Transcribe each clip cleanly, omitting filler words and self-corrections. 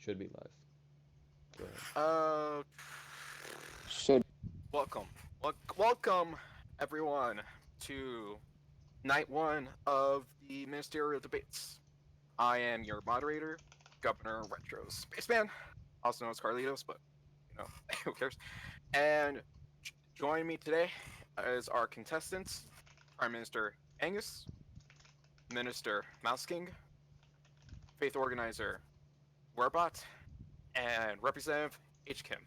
Should be live. Go ahead. Should Welcome, welcome everyone to night one of the ministerial debates. I am your moderator, Governor Retro Spaceman, also known as Carlitos, but who cares? And joining me today is our contestants: Prime Minister Angus, Minister Mouse King, Faith Organizer Werbot, and Representative H. Kim.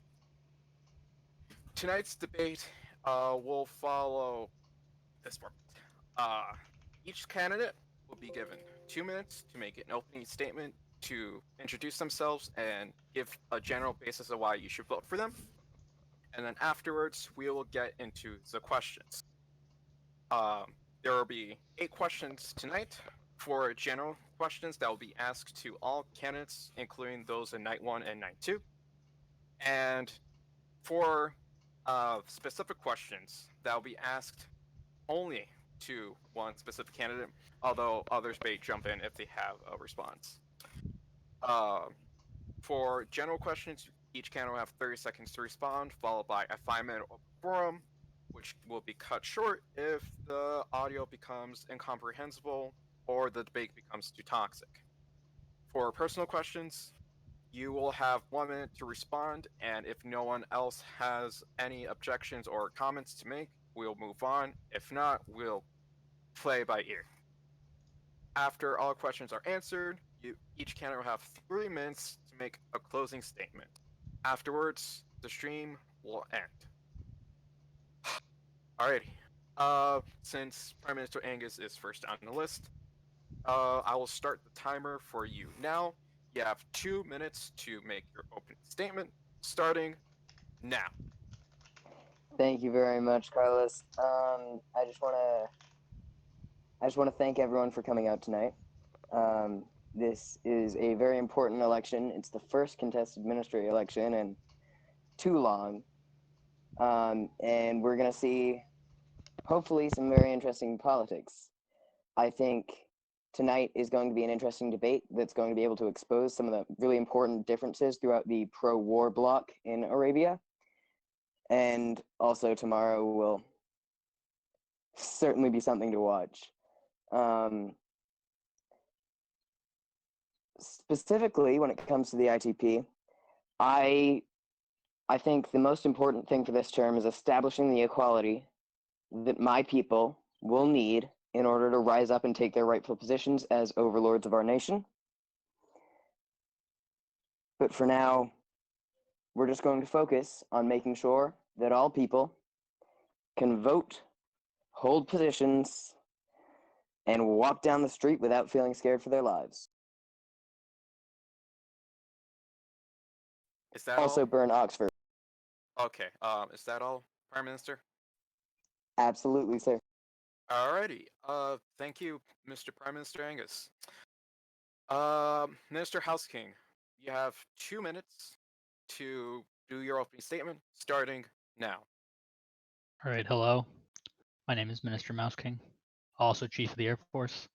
Tonight's debate will follow this format. Each candidate will be given 2 minutes to make an opening statement to introduce themselves and give a general basis of why you should vote for them. And then afterwards, we will get into the questions. There will be 8 questions tonight for general questions that will be asked to all candidates, including those in night 1 and night 2. And for specific questions that will be asked only to one specific candidate, although others may jump in if they have a response. For general questions, each candidate will have 30 seconds to respond, followed by a 5-minute forum, which will be cut short if the audio becomes incomprehensible or the debate becomes too toxic. For personal questions, you will have 1 minute to respond, and if no one else has any objections or comments to make, we'll move on. If not, we'll play by ear. After all questions are answered, each candidate will have 3 minutes to make a closing statement. Afterwards, the stream will end. Alrighty. Since Prime Minister Angus is first on the list, I will start the timer for you now. You have 2 minutes to make your opening statement, starting now. Thank you very much, Carlos. I just want to thank everyone for coming out tonight. This is a very important election. It's the first contested ministry election in too long, and we're gonna see, hopefully, some very interesting politics. I think tonight is going to be an interesting debate that's going to be able to expose some of the really important differences throughout the pro-war bloc in Arabia. And also tomorrow will certainly be something to watch. Specifically, when it comes to the ITP, I think the most important thing for this term is establishing the equality that my people will need in order to rise up and take their rightful positions as overlords of our nation. But for now, we're just going to focus on making sure that all people can vote, hold positions, and walk down the street without feeling scared for their lives. Is that Also all? burn Oxford. Okay. Is that all, Prime Minister? Absolutely, sir. Alrighty. Thank you, Mr. Prime Minister Angus. Minister House King, you have 2 minutes to do your opening statement, starting now. All right, hello. My name is Minister Mouse King, also Chief of the Air Force.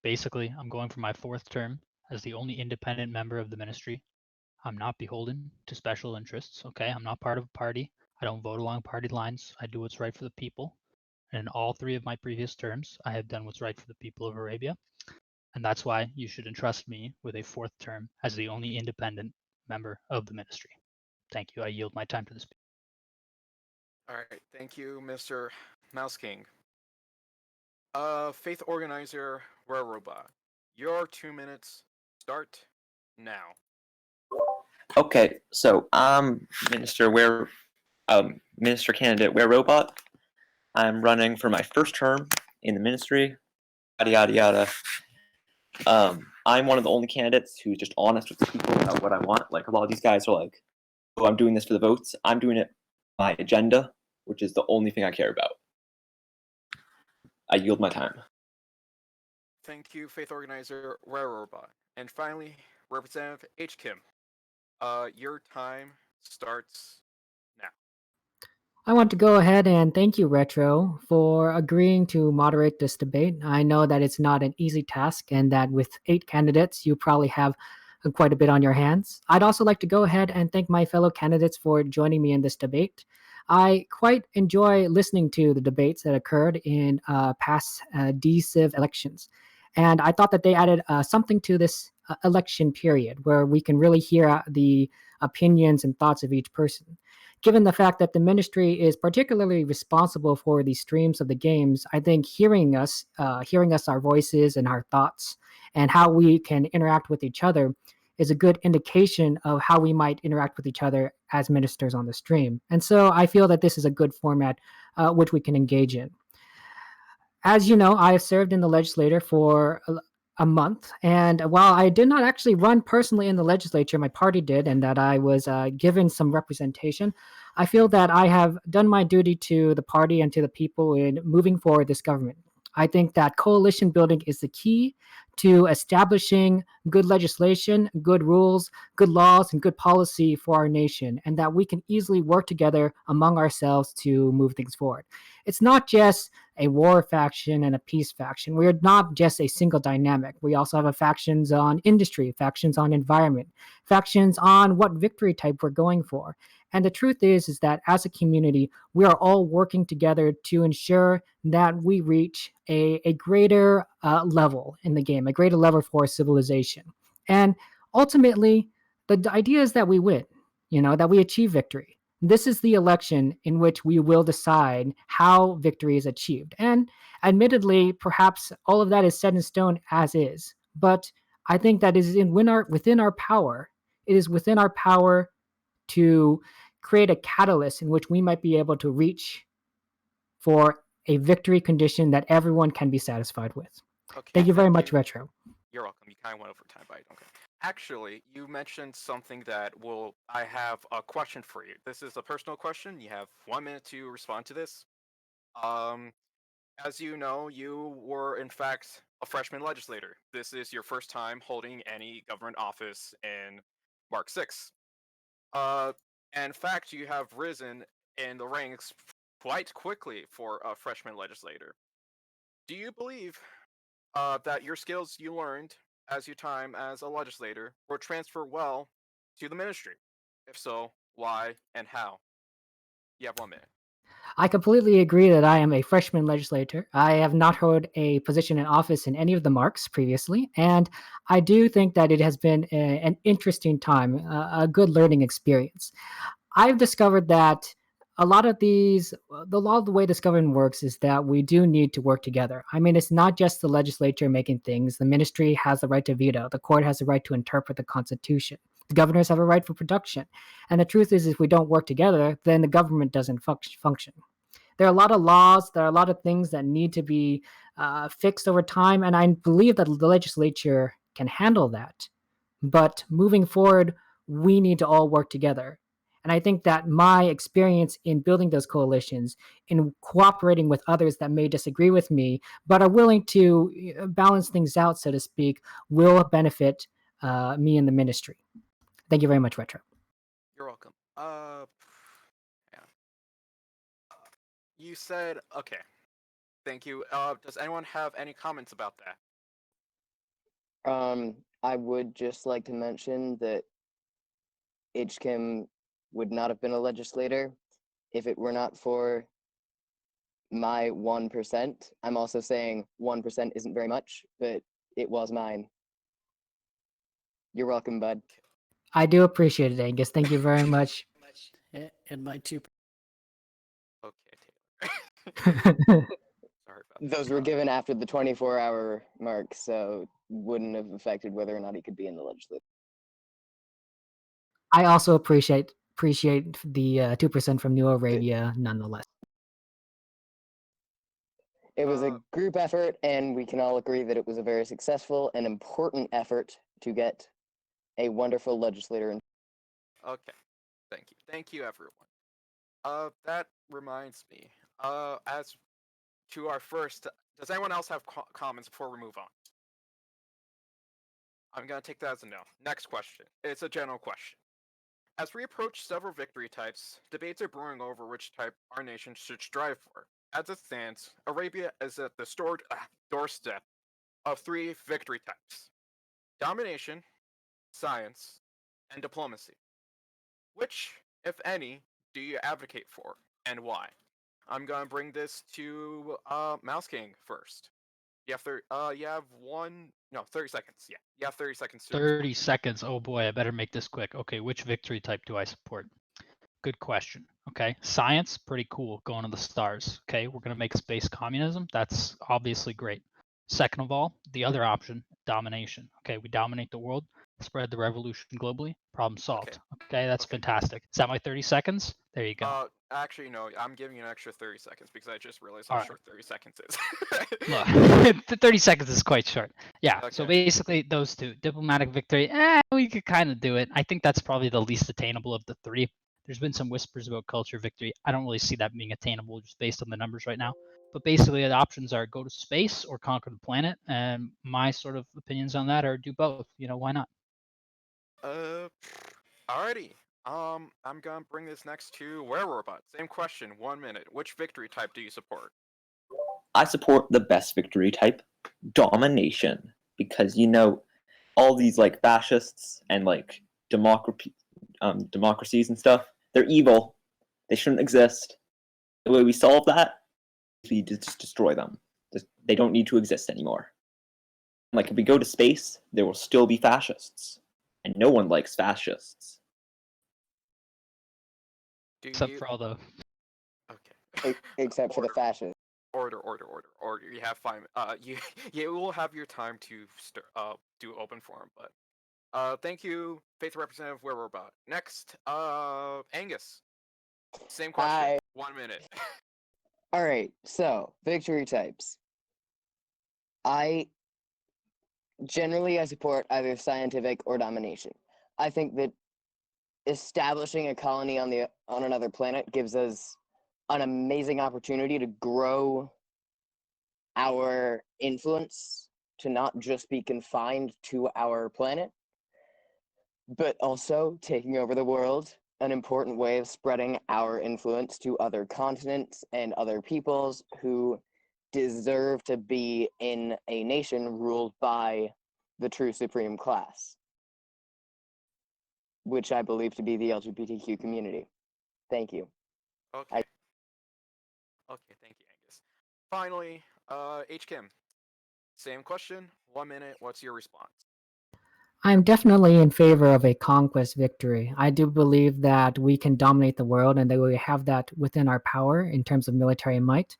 Basically, I'm going for my 4th term as the only independent member of the ministry. I'm not beholden to special interests, okay? I'm not part of a party. I don't vote along party lines. I do what's right for the people. And in all 3 of my previous terms, I have done what's right for the people of Arabia. And that's why you should entrust me with a 4th term as the only independent member of the ministry. Thank you. I yield my time to the speaker. Alright, thank you, Mr. Mouse King. Faith Organizer Robot, your 2 minutes start now. Okay, so I'm Minister Candidate Where Robot. I'm running for my 1st term in the ministry. Yada yada yada. I'm one of the only candidates who's just honest with the people about what I want. Like, a lot of these guys are like, "Oh, I'm doing this for the votes." I'm doing it for my agenda, which is the only thing I care about. I yield my time. Thank you, Faith Organizer Robot. And finally, Representative H. Kim. Your time starts now. I want to go ahead and thank you, Retro, for agreeing to moderate this debate. I know that it's not an easy task and that with 8 candidates, you probably have quite a bit on your hands. I'd also like to go ahead and thank my fellow candidates for joining me in this debate. I quite enjoy listening to the debates that occurred in past DCiv elections. And I thought that they added something to this election period where we can really hear out the opinions and thoughts of each person. Given the fact that the ministry is particularly responsible for the streams of the games, I think hearing us, our voices and our thoughts, and how we can interact with each other is a good indication of how we might interact with each other as ministers on the stream. And so I feel that this is a good format which we can engage in. As you know, I have served in the legislature for a month. And while I did not actually run personally in the legislature, my party did, and that I was given some representation, I feel that I have done my duty to the party and to the people in moving forward this government. I think that coalition building is the key to establishing good legislation, good rules, good laws, and good policy for our nation, and that we can easily work together among ourselves to move things forward. It's not just a war faction and a peace faction. We are not just a single dynamic. We also have factions on industry, factions on environment, factions on what victory type we're going for. And the truth is that as a community, we are all working together to ensure that we reach a greater level in the game, a greater level for civilization. And ultimately, the idea is that we win, that we achieve victory. This is the election in which we will decide how victory is achieved. And admittedly, perhaps all of that is set in stone as is. But I think that is within our power. It is within our power to create a catalyst in which we might be able to reach for a victory condition that everyone can be satisfied with. Okay, Thank you very much, Retro. You're welcome. You kind of went over time, but okay. Actually, you mentioned something that I have a question for you. This is a personal question. You have 1 minute to respond to this. As you know, you were in fact a freshman legislator. This is your first time holding any government office in Mark 6. In fact, you have risen in the ranks quite quickly for a freshman legislator. Do you believe that your skills you learned as your time as a legislator will transfer well to the ministry? If so, why and how? You have 1 minute. I completely agree that I am a freshman legislator. I have not held a position in office in any of the marks previously, and I do think that it has been an interesting time, a good learning experience. I've discovered that a lot of the way this government works is that we do need to work together. I mean, it's not just the legislature making things. The ministry has the right to veto. The court has the right to interpret the Constitution. The governors have a right for production. And the truth is, if we don't work together, then the government doesn't function. There are a lot of laws. There are a lot of things that need to be fixed over time. And I believe that the legislature can handle that. But moving forward, we need to all work together. And I think that my experience in building those coalitions, in cooperating with others that may disagree with me, but are willing to balance things out, so to speak, will benefit me in the ministry. Thank you very much, Retro. You're welcome. Yeah. You said, okay. Thank you. Does anyone have any comments about that? I would just like to mention that HKIM would not have been a legislator if it were not for my 1%. I'm also saying 1% isn't very much, but it was mine. You're welcome, bud. I do appreciate it, Angus. Thank you very much. And my 2%. Okay, Taylor. Sorry about that. Those were given after the 24-hour mark, so wouldn't have affected whether or not he could be in the legislature. I also appreciate the 2% from New Arabia, nonetheless. It was a group effort, and we can all agree that it was a very successful and important effort to get a wonderful legislator in. Okay, thank you. Thank you, everyone. That reminds me, as to our first, does anyone else have comments before we move on? I'm going to take that as a no. Next question. It's a general question. As we approach several victory types, debates are brewing over which type our nation should strive for. As it stands, Arabia is at the doorstep of 3 victory types: domination, science, and diplomacy. Which, if any, do you advocate for, and why? I'm gonna bring this to Mouse King first. You have 30 seconds. Yeah, you have 30 seconds to 30 seconds. Oh boy, I better make this quick. Okay, which victory type do I support? Good question. Okay, science, pretty cool, going to the stars. Okay, we're gonna make space communism. That's obviously great. Second of all, the other option, domination. Okay, we dominate the world, spread the revolution globally, problem solved. Okay, that's Okay. fantastic. Is that my 30 seconds? There you go. Actually, no. I'm giving you an extra 30 seconds because I just realized how Alright. short 30 seconds is. Look, the 30 seconds is quite short. Yeah, so Okay. basically those two. Diplomatic victory, we could kind of do it. I think that's probably the least attainable of the three. There's been some whispers about culture victory. I don't really see that being attainable just based on the numbers right now. But basically the options are go to space or conquer the planet. And my sort of opinions on that are do both. Why not? Alrighty. I'm gonna bring this next to Wererobot. Same question, 1 minute. Which victory type do you support? I support the best victory type, domination, because all these like fascists and like democracies and stuff, they're evil. They shouldn't exist. The way we solve that is we just destroy them. They don't need to exist anymore. Like if we go to space, there will still be fascists, and no one likes fascists. Except for all the Okay. Except for the fascists. Order. You have 5. You will have your time to do open forum, but thank you, Faith Representative Wererobot. Next, Angus. Same question. Hi. 1 minute. All right, so victory types. I support either scientific or domination. I think that establishing a colony on another planet gives us an amazing opportunity to grow our influence to not just be confined to our planet, but also taking over the world, an important way of spreading our influence to other continents and other peoples who deserve to be in a nation ruled by the true supreme class, which I believe to be the LGBTQ community. Thank you. Okay. Okay, thank you, Angus. Finally, H. Kim. Same question, 1 minute. What's your response? I'm definitely in favor of a conquest victory. I do believe that we can dominate the world and that we have that within our power in terms of military might.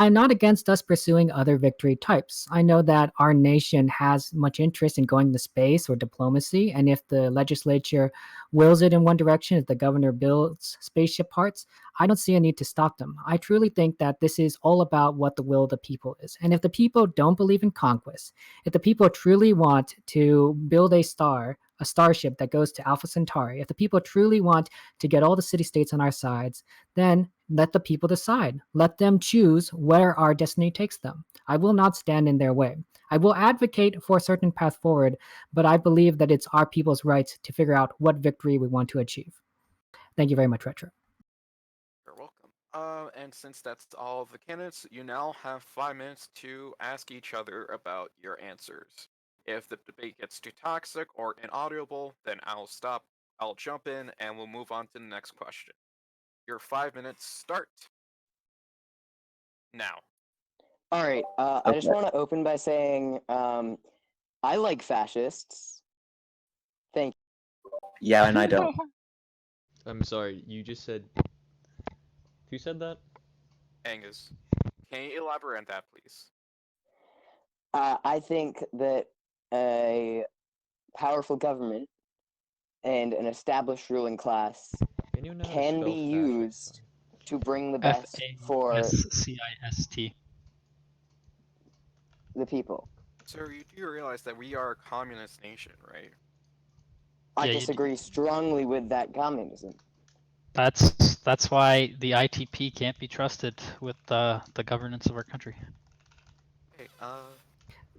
I'm not against us pursuing other victory types. I know that our nation has much interest in going to space or diplomacy, and if the legislature wills it in one direction, if the governor builds spaceship parts, I don't see a need to stop them. I truly think that this is all about what the will of the people is. And if the people don't believe in conquest, if the people truly want to build a starship that goes to Alpha Centauri, if the people truly want to get all the city-states on our sides, then let the people decide. Let them choose where our destiny takes them. I will not stand in their way. I will advocate for a certain path forward, but I believe that it's our people's rights to figure out what victory we want to achieve. Thank you very much, Retro. You're welcome. And since that's all of the candidates, you now have 5 minutes to ask each other about your answers. If the debate gets too toxic or inaudible, then I'll stop, I'll jump in, and we'll move on to the next question. Your 5 minutes start now. All right, I just want to open by saying I like fascists. Thank you. Yeah, and I don't. I'm sorry, you just said. Who said that? Angus, can you elaborate on that, please? I think that a powerful government and an established ruling class Can you know how to can spell be fascist? used to bring the best for FASCIST. the people. Sir, you do realize that we are a communist nation, right? I Yeah, you disagree strongly with that communism. That's why the ITP can't be trusted with the governance of our country. Okay,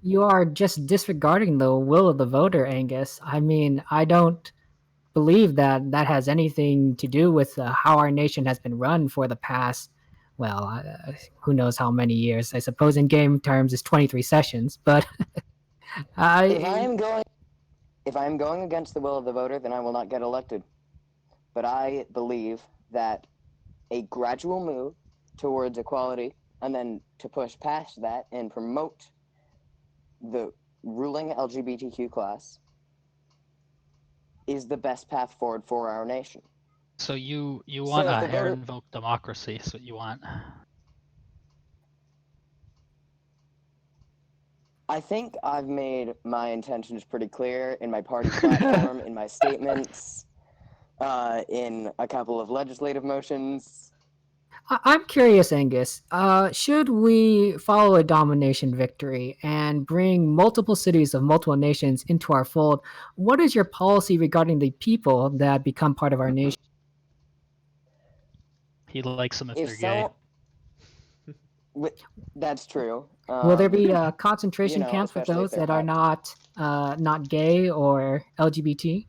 You are just disregarding the will of the voter, Angus. I mean, I don't believe that that has anything to do with how our nation has been run for the past, well, who knows how many years. I suppose in game terms it's 23 sessions, but If if I am going against the will of the voter, then I will not get elected. But I believe that a gradual move towards equality and then to push past that and promote the ruling LGBTQ class is the best path forward for our nation. So you So want if a the voter- hair-invoked democracy, is what you want. I think I've made my intentions pretty clear in my party platform, in my statements, in a couple of legislative motions. I'm curious, Angus. Should we follow a domination victory and bring multiple cities of multiple nations into our fold? What is your policy regarding the people that become part of our nation? He likes them if If they're gay. That's true. Will there be concentration camps for especially if those they're that are not gay or LGBT?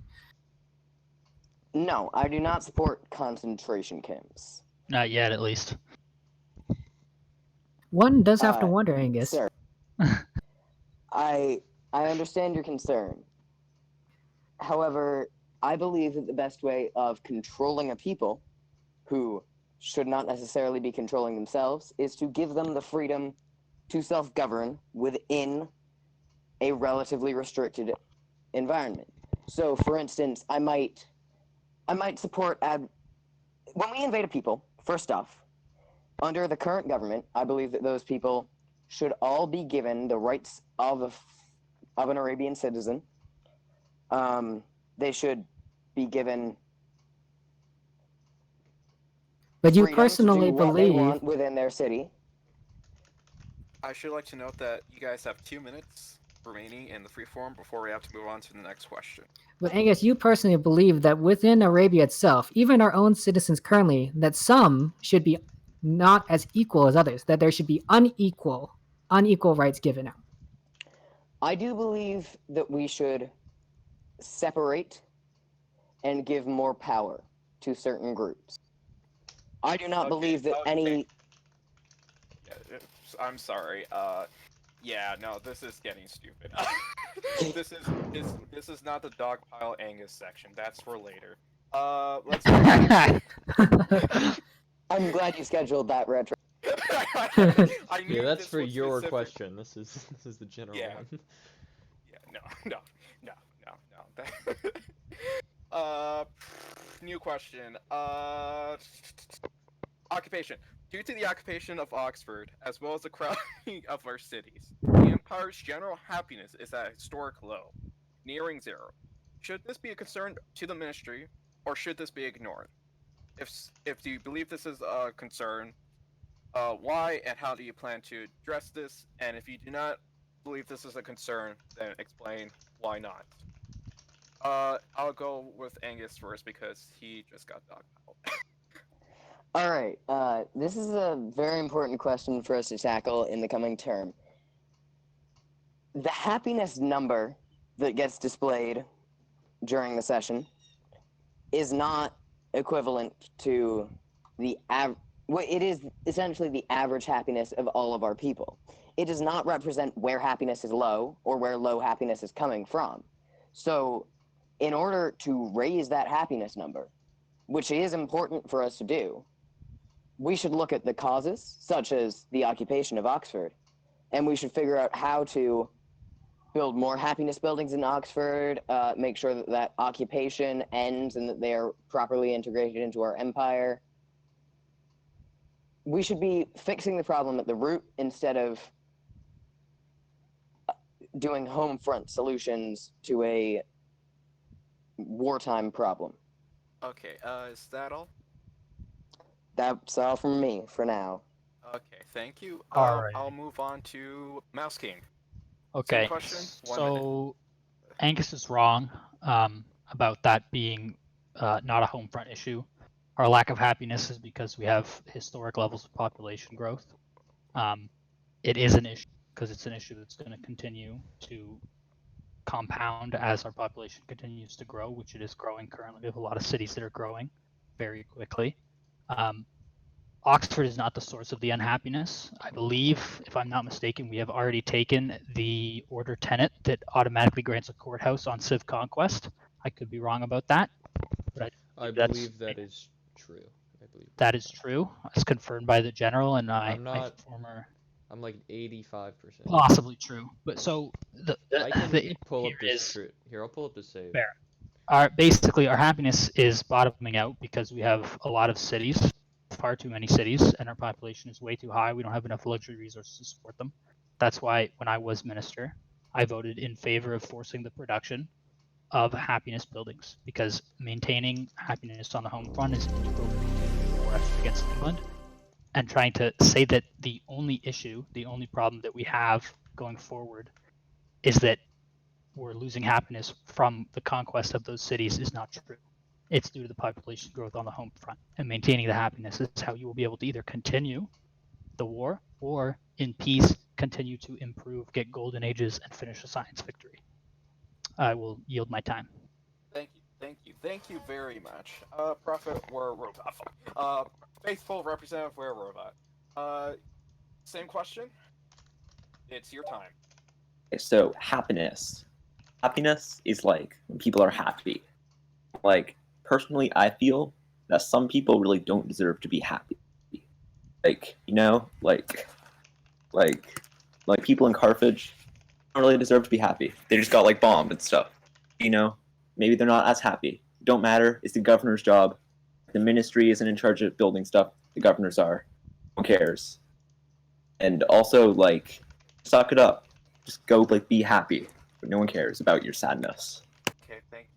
No, I do not support concentration camps. Not yet, at least. One does have to wonder, Angus. Sir, I understand your concern. However, I believe that the best way of controlling a people who should not necessarily be controlling themselves is to give them the freedom to self-govern within a relatively restricted environment. So, for instance, I might support when we invade a people. First off, under the current government, I believe that those people should all be given the rights of an Arabian citizen. They should be given. But you freedom to personally do what they believe want within their city. I should like to note that you guys have 2 minutes remaining in the freeform before we have to move on to the next question. But Angus, you personally believe that within Arabia itself, even our own citizens currently, that some should be not as equal as others, that there should be unequal rights given out. I do believe that we should separate and give more power to certain groups. I do not believe that any. Yeah, I'm sorry. Yeah, no, this is getting stupid. this is not the dogpile Angus section. That's for later. Let's. I'm glad you scheduled that retro. I knew Yeah, that's this for was your specific. question. This is the general Yeah. one. Yeah, no. New question. Occupation. Due to the occupation of Oxford, as well as the crowding of our cities, the Empire's general happiness is at a historic low, nearing zero. Should this be a concern to the Ministry, or should this be ignored? If you believe this is a concern, why and how do you plan to address this? And if you do not believe this is a concern, then explain why not. I'll go with Angus first because he just got dogpiled. All right. This is a very important question for us to tackle in the coming term. The happiness number that gets displayed during the session is not equivalent to the it is essentially the average happiness of all of our people. It does not represent where happiness is low or where low happiness is coming from. So, in order to raise that happiness number, which is important for us to do, we should look at the causes, such as the occupation of Oxford, and we should figure out how to build more happiness buildings in Oxford, make sure that that occupation ends and that they are properly integrated into our empire. We should be fixing the problem at the root instead of doing home front solutions to a wartime problem. Okay, is that all? That's all from me for now. Okay, thank you. Alright. I'll move on to Mouse King. Okay, question, 1 so Angus is wrong about that being not a home front issue. Our lack of happiness is because we have historic levels of population growth. It is an issue because it's an issue that's going to continue to compound as our population continues to grow, which it is growing currently. We have a lot of cities that are growing very quickly. Oxford is not the source of the unhappiness. I believe, if I'm not mistaken, we have already taken the order tenet that automatically grants a courthouse on civ conquest. I could be wrong about that, but I that's- believe that is true. I believe that is true. It's confirmed by the general and I'm my not- former. I'm like 85%. Possibly true, but so I can the pull here up this is Here, I'll pull up the save. fair. Basically our happiness is bottoming out because we have a lot of cities, far too many cities, and our population is way too high. We don't have enough luxury resources to support them. That's why when I was minister, I voted in favor of forcing the production of happiness buildings because maintaining happiness on the home front is integral to the war effort against England. And trying to say that the only issue, the only problem that we have going forward is that we're losing happiness from the conquest of those cities is not true. It's due to the population growth on the home front. And maintaining the happiness is how you will be able to either continue the war or, in peace, continue to improve, get golden ages, and finish a science victory. I will yield my time. Thank you very much. Prophet War Robot. Faithful Representative Were Robot. Same question. It's your time. Okay, so happiness. Happiness is like when people are happy. Like, personally, I feel that some people really don't deserve to be happy. Like, you know, like people in Carthage don't really deserve to be happy. They just got like bombed and stuff. You know, maybe they're not as happy. Don't matter. It's the governor's job. The ministry isn't in charge of building stuff. The governors are. No one cares. And also, like, suck it up. Just go, like, be happy. But no one cares about your sadness. Okay, thank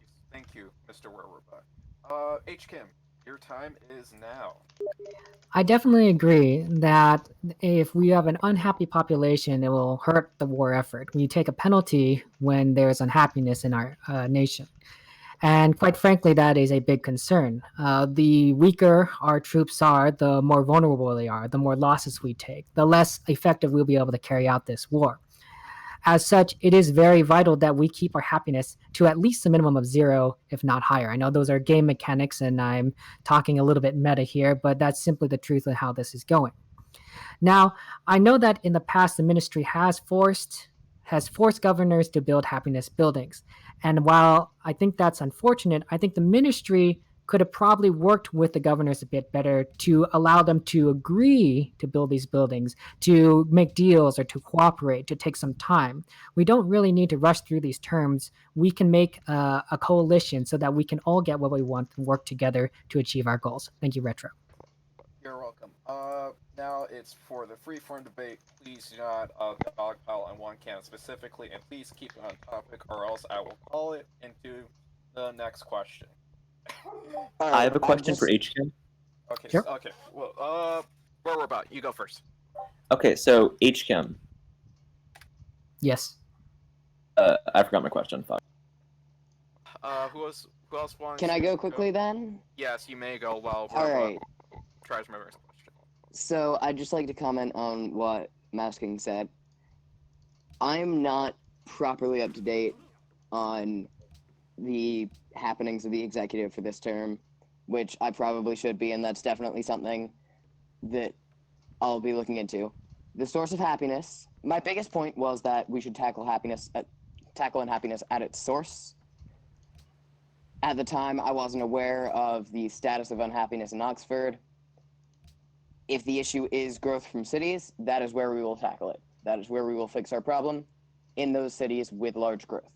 you, Mr. Were Robot. H. Kim, your time is now. I definitely agree that if we have an unhappy population, it will hurt the war effort. We take a penalty when there's unhappiness in our nation. And quite frankly, that is a big concern. The weaker our troops are, the more vulnerable they are, the more losses we take, the less effective we'll be able to carry out this war. As such, it is very vital that we keep our happiness to at least a minimum of 0, if not higher. I know those are game mechanics and I'm talking a little bit meta here, but that's simply the truth of how this is going. Now, I know that in the past, the ministry has forced governors to build happiness buildings. And while I think that's unfortunate, I think the ministry could have probably worked with the governors a bit better to allow them to agree to build these buildings, to make deals or to cooperate, to take some time. We don't really need to rush through these terms. We can make a coalition so that we can all get what we want and work together to achieve our goals. Thank you, Retro. You're welcome. Now it's for the freeform debate. Please do not dogpile on one candidate specifically, and please keep it on topic, or else I will call it into the next question. I have a question for HK. Okay. Sure. Okay. Well, where we're about. You go first. Okay, so HChem. Yes. I forgot my question. Fuck. Who else wants? Can I to go quickly then? Yes, you may go. While All right. tries my first question. So I'd just like to comment on what Masking said. I'm not properly up to date on the happenings of the executive for this term, which I probably should be, and that's definitely something that I'll be looking into. The source of happiness. My biggest point was that we should tackle unhappiness at its source. At the time, I wasn't aware of the status of unhappiness in Oxford. If the issue is growth from cities, that is where we will tackle it. That is where we will fix our problem, in those cities with large growth.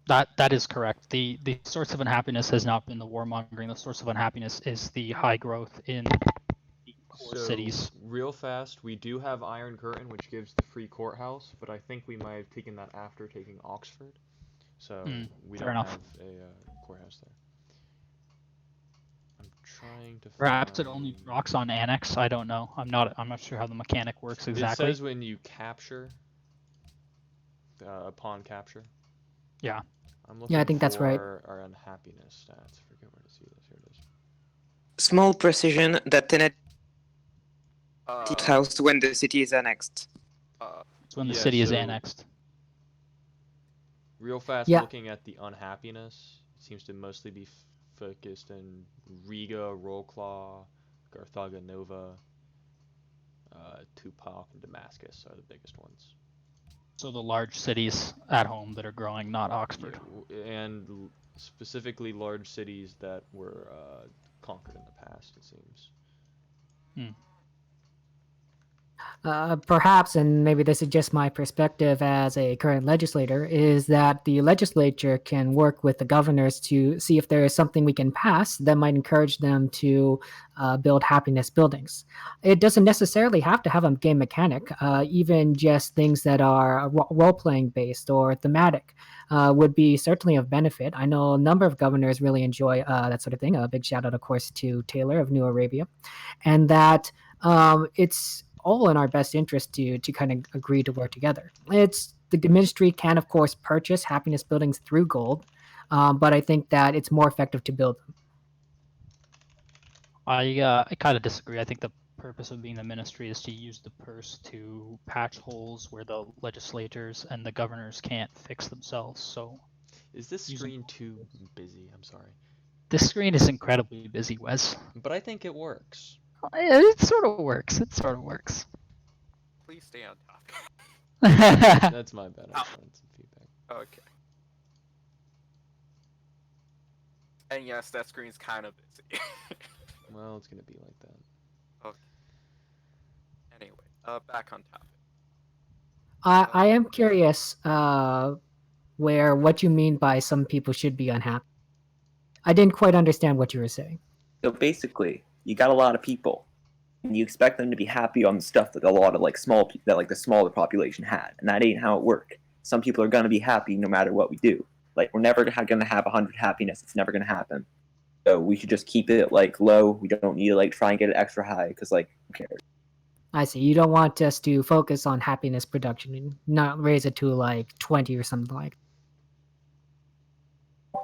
That is correct. The source of unhappiness has not been the warmongering. The source of unhappiness is the high growth in the core cities. Real fast, we do have Iron Curtain, which gives the free courthouse, but I think we might have taken that after taking Oxford. So we fair don't enough. have a courthouse there. I'm trying to Perhaps find... it only rocks on annex. I don't know. I'm not sure how the mechanic works exactly. It says when you capture, upon capture. Yeah. I'm looking I think that's right. for our unhappiness stats. I forget where to see this. Here it is. Small precision, the tenet Uh, house when the city is annexed. It's when the Yeah, city is so- annexed. Real fast, Yeah. looking at the unhappiness, it seems to mostly be focused in Riga, Wroclaw, Garthaga Nova, Tupac, and Damascus are the biggest ones. So the large cities at home that are growing, not Oxford. And specifically large cities that were conquered in the past, it seems. Perhaps, and maybe this is just my perspective as a current legislator, is that the legislature can work with the governors to see if there is something we can pass that might encourage them to build happiness buildings. It doesn't necessarily have to have a game mechanic. Even just things that are role-playing based or thematic would be certainly of benefit. I know a number of governors really enjoy that sort of thing. A big shout out, of course, to Taylor of New Arabia, and that it's all in our best interest to kind of agree to work together. It's the ministry can of course purchase happiness buildings through gold, but I think that it's more effective to build them. I kind of disagree. I think the purpose of being the ministry is to use the purse to patch holes where the legislators and the governors can't fix themselves. So Is this screen too busy? I'm sorry. this screen is incredibly busy, Wes. But I think it works. It sort of works. It sort of works. Please stay on top. That's my bad. I just wanted some feedback. Okay. And yes, that screen's kind of busy. Well, it's gonna be like that. Okay. Anyway, back on topic. I am curious what you mean by some people should be unhappy. I didn't quite understand what you were saying. So basically, you got a lot of people, and you expect them to be happy on the stuff that a lot of the smaller population had, and that ain't how it worked. Some people are gonna be happy no matter what we do. Like, we're never gonna have 100 happiness. It's never gonna happen. So we should just keep it low. We don't need to try and get it extra high because who cares? I see. You don't want us to focus on happiness production and not raise it to 20 or something like.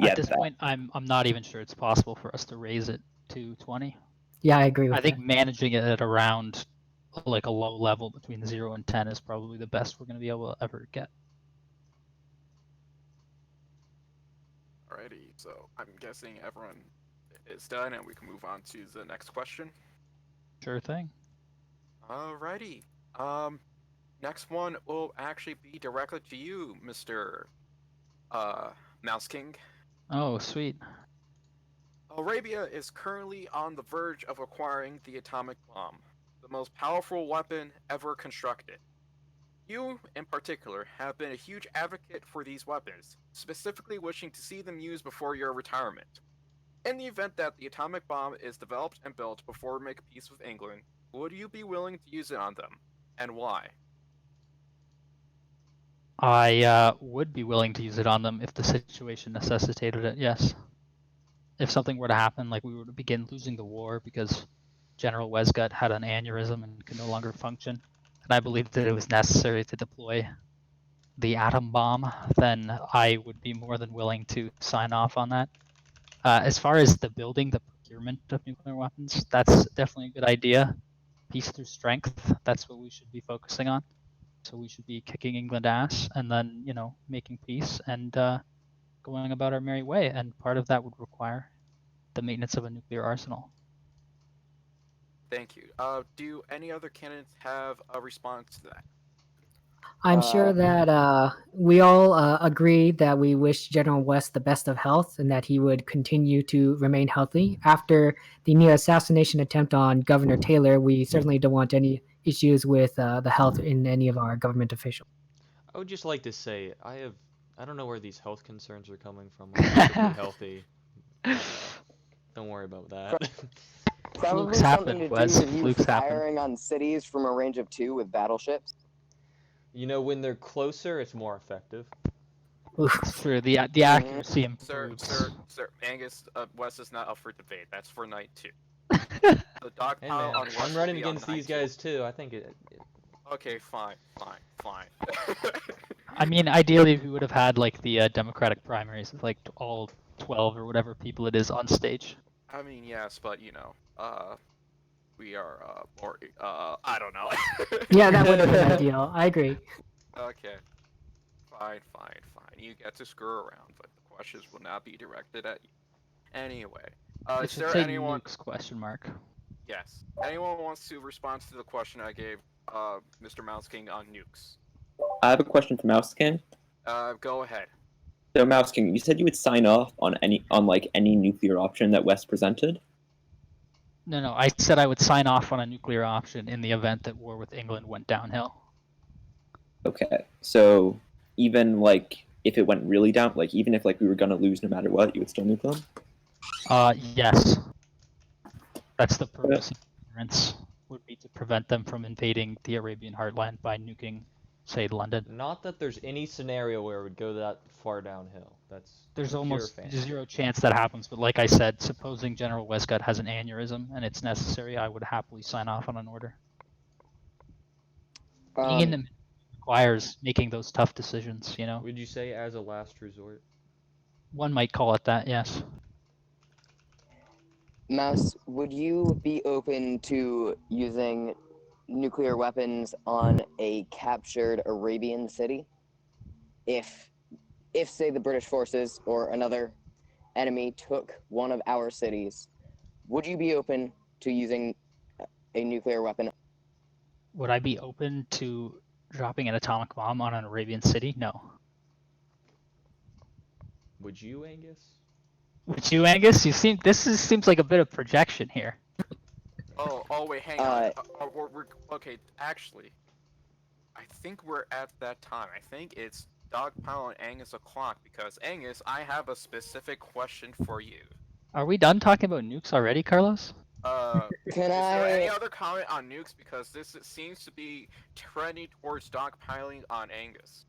Yeah, At this point, I'm not even sure it's possible for us to raise it to 20. Yeah, I agree with I think that. managing it at around a low level between 0 and 10 is probably the best we're going to be able to ever get. Alrighty, so I'm guessing everyone is done and we can move on to the next question. Sure thing. Alrighty. Next one will actually be directly to you, Mr. Mouse King. Oh, sweet. Arabia is currently on the verge of acquiring the atomic bomb, the most powerful weapon ever constructed. You, in particular, have been a huge advocate for these weapons, specifically wishing to see them used before your retirement. In the event that the atomic bomb is developed and built before we make peace with England, would you be willing to use it on them, and why? I would be willing to use it on them if the situation necessitated it, yes. If something were to happen, like we were to begin losing the war because General Wesgut had an aneurysm and could no longer function, and I believed that it was necessary to deploy the atom bomb, then I would be more than willing to sign off on that. As far as the procurement of nuclear weapons, that's definitely a good idea. Peace through strength, that's what we should be focusing on. So we should be kicking England ass and then, making peace and going about our merry way. And part of that would require the maintenance of a nuclear arsenal. Thank you. Do any other candidates have a response to that? I'm sure that we all agree that we wish General West the best of health and that he would continue to remain healthy. After the near assassination attempt on Governor Taylor, we certainly don't want any issues with the health in any of our government officials. I would just like to say I don't know where these health concerns are coming from. I'm perfectly healthy. Don't worry about that. Probably Flukes something happen, to Wes. do with you Flukes happen. firing on cities from a range of 2 with battleships. When they're closer, it's more effective. It's true. The accuracy improves. Sir, Angus, Wes is not up for debate. That's for night 2. The dog Hey pile man, on Wes I'm will running be on against night these 2. guys too. I think it. Okay, fine. I mean, ideally, we would have had the Democratic primaries with all 12 or whatever people it is on stage. I mean, yes, but we are more. I don't know. Yeah, that would have been ideal. I agree. Okay. Fine. You get to screw around, but the questions will not be directed at you. Anyway, It is should there say anyone? nukes question mark. Yes. Anyone wants to respond to the question I gave Mr. Mouse King on nukes? I have a question for Mouse King. Go ahead. So Mouse King, you said you would sign off on any nuclear option that West presented. No, I said I would sign off on a nuclear option in the event that war with England went downhill. Okay, so even if it went really down, even if we were gonna lose no matter what, you would still nuke them. Yes. That's the purpose of deterrence, would be to prevent them from invading the Arabian heartland by nuking, say, London. Not that there's any scenario where it would go that far downhill. That's There's pure almost fantasy. zero chance that happens, but like I said, supposing General Westcott has an aneurysm and it's necessary, I would happily sign off on an order. Being in the military requires making those tough decisions, you know? Would you say as a last resort? One might call it that, yes. Mouse, would you be open to using nuclear weapons on a captured Arabian city? If say the British forces or another enemy took one of our cities, would you be open to using a nuclear weapon? Would I be open to dropping an atomic bomb on an Arabian city? No. Would you, Angus? Would you, Angus? Seems like a bit of projection here. Oh wait, hang on. Okay, actually, I think we're at that time. I think it's Dogpile and Angus o'clock because Angus, I have a specific question for you. Are we done talking about nukes already, Carlos? Is there any other comment on nukes? Because this seems to be trending towards dogpiling on Angus.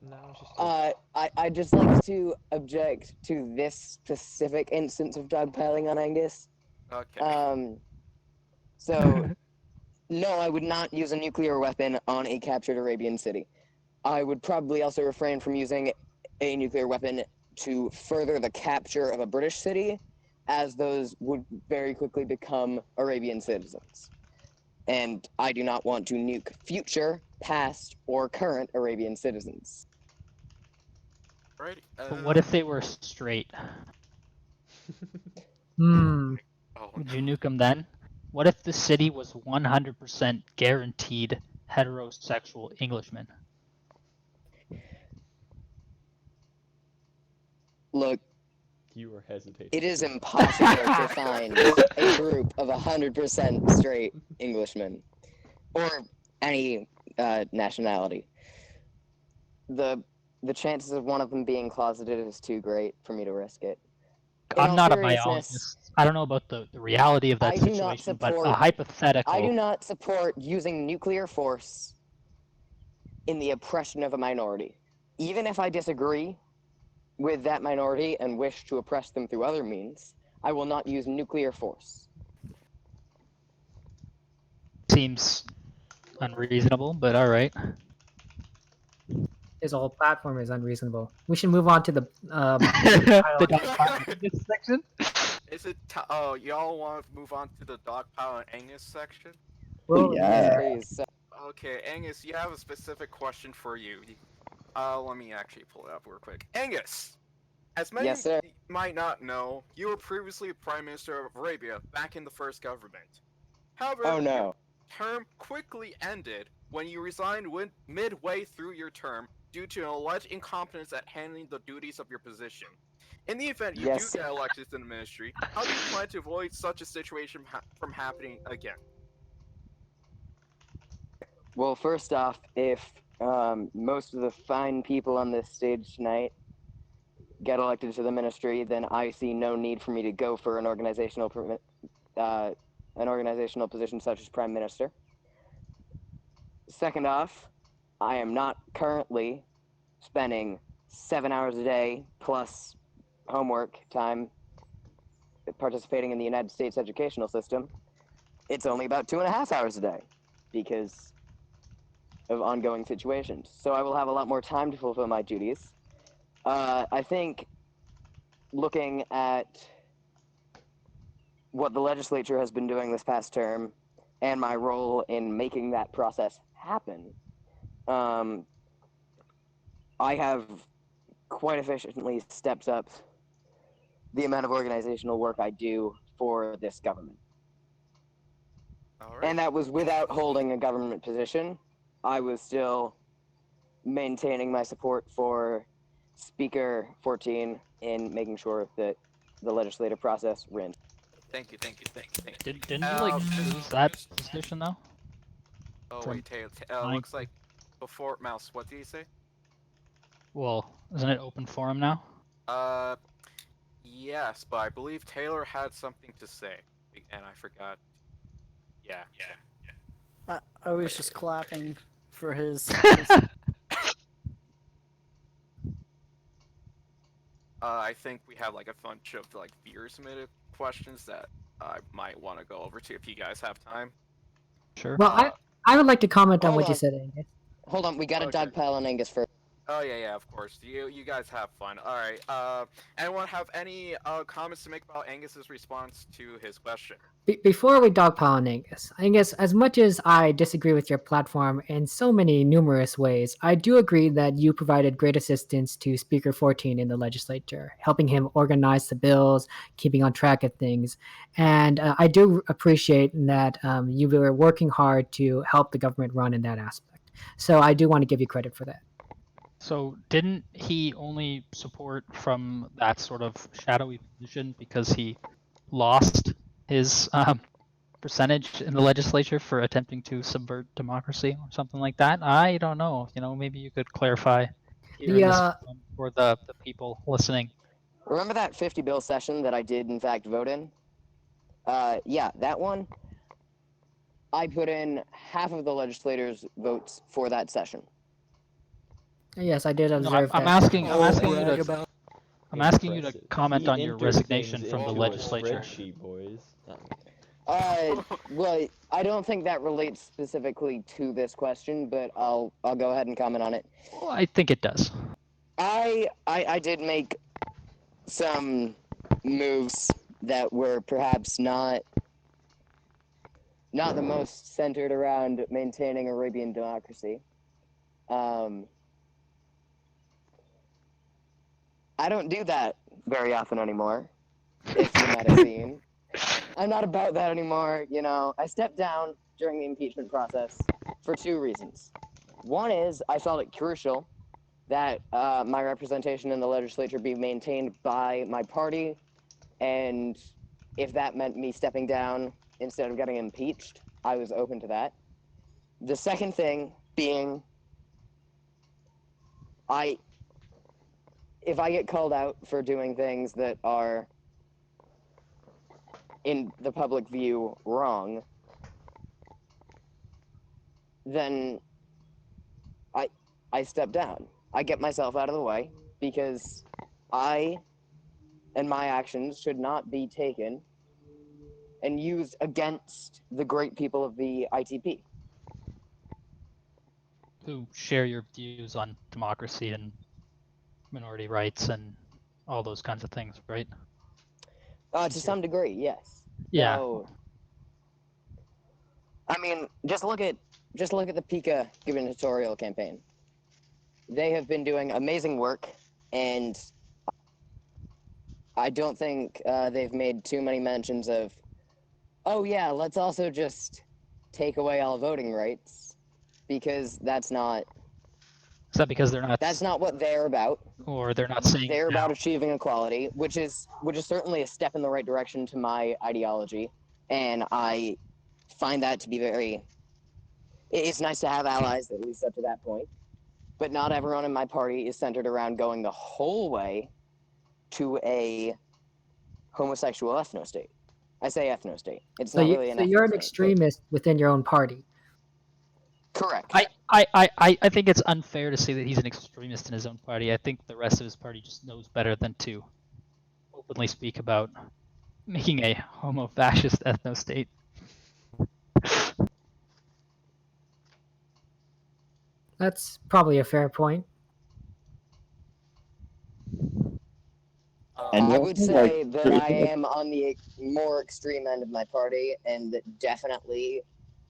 No, it's just. I'd just like to object to this specific instance of dogpiling on Angus. Okay. So, no, I would not use a nuclear weapon on a captured Arabian city. I would probably also refrain from using a nuclear weapon to further the capture of a British city, as those would very quickly become Arabian citizens. And I do not want to nuke future, past, or current Arabian citizens. Right. But what if they were straight? Hmm. Oh, Would you nuke them then? What if the city was 100% guaranteed heterosexual Englishmen? Look, You were hesitating. it is impossible to find a group of 100% straight Englishmen, or any nationality. The chances of one of them being closeted is too great for me to risk it. I'm not a biologist. I don't know about the reality of that situation, but a hypothetical. I do not support using nuclear force in the oppression of a minority. Even if I disagree with that minority and wish to oppress them through other means, I will not use nuclear force. Seems unreasonable, but all right. His whole platform is unreasonable. We should move on to the this section. Is it? Oh, y'all want to move on to the Dogpile and Angus section? Well, Yes, please. Okay, Angus, you have a specific question for you. Let me actually pull it up real quick. Angus, as many Yes, sir. might not know, you were previously Prime Minister of Arabia back in the first government. However, Oh no. your term quickly ended when you resigned midway through your term due to an alleged incompetence at handling the duties of your position. In the event you Yes. do get elected to the ministry, how do you plan to avoid such a situation from happening again? Well, first off, if most of the fine people on this stage tonight get elected to the ministry, then I see no need for me to go for an organizational position such as Prime Minister. Second off, I am not currently spending 7 hours a day plus homework time participating in the United States educational system. It's only about 2.5 hours a day because of ongoing situations. So I will have a lot more time to fulfill my duties. I think looking at what the legislature has been doing this past term and my role in making that process happen, I have quite efficiently stepped up the amount of organizational work I do for this government. All right. And that was without holding a government position. I was still maintaining my support for Speaker 14 in making sure that the legislative process ran. Thank you. Didn't you like lose that position though? Oh From wait, Taylor. trying Looks to- like before Mouse. What did he say? Well, isn't it open forum now? Yes, but I believe Taylor had something to say, and I forgot. Yeah. I was just clapping for his. I think we have like a bunch of like viewer submitted questions that I might want to go over to if you guys have time. Sure. Well, I would like to comment on Hold what you on. said, Angus. Hold on, we got a Okay. dogpile on Angus first. Oh yeah, of course. You guys have fun. All right. Anyone have any comments to make about Angus's response to his question? Before we dogpile on Angus, as much as I disagree with your platform in so many numerous ways, I do agree that you provided great assistance to Speaker 14 in the legislature, helping him organize the bills, keeping on track of things. And I do appreciate that you were working hard to help the government run in that aspect. So I do want to give you credit for that. So didn't he only support from that sort of shadowy position because he lost his percentage in the legislature for attempting to subvert democracy or something like that? I don't know. Maybe you could clarify here in this forum for the people listening. Remember that 50 bill session that I did in fact vote in? Yeah, that one. I put in half of the legislators' votes for that session. Yes, I did No, observe I'm that. asking you to Impressive. comment He on your entered resignation things from the into a legislature. spreadsheet, boys. Well, I don't think that relates specifically to this question, but I'll go ahead and comment on it. Well, I think it does. I did make some moves that were perhaps not the most centered around maintaining Arabian democracy. I don't do that very often anymore, if you might have seen. I'm not about that anymore, I stepped down during the impeachment process for two reasons. One is I felt it crucial that my representation in the legislature be maintained by my party, and if that meant me stepping down instead of getting impeached, I was open to that. The second thing being, if I get called out for doing things that are in the public view wrong, then I step down. I get myself out of the way because I and my actions should not be taken and used against the great people of the ITP. Who share your views on democracy and minority rights and all those kinds of things, right? To some degree, yes. Yeah. So, I mean, just look at the Pika gubernatorial campaign. They have been doing amazing work, and I don't think they've made too many mentions of, oh yeah, let's also just take away all voting rights, because that's not Is that because they're not? that's not what they're about. Or they're not saying. They're it now? about achieving equality, which is certainly a step in the right direction to my ideology, and I find that to be very. It's nice to have allies at least up to that point, but not everyone in my party is centered around going the whole way to a homosexual ethno-state. I say ethno-state. It's So, not really an so you're an ethno-state, but- extremist within your own party. Correct. I think it's unfair to say that he's an extremist in his own party. I think the rest of his party just knows better than to openly speak about making a homo-fascist ethno-state. That's probably a fair point. And I one would thing, say like, that for- I am on the more extreme end of my party, and that definitely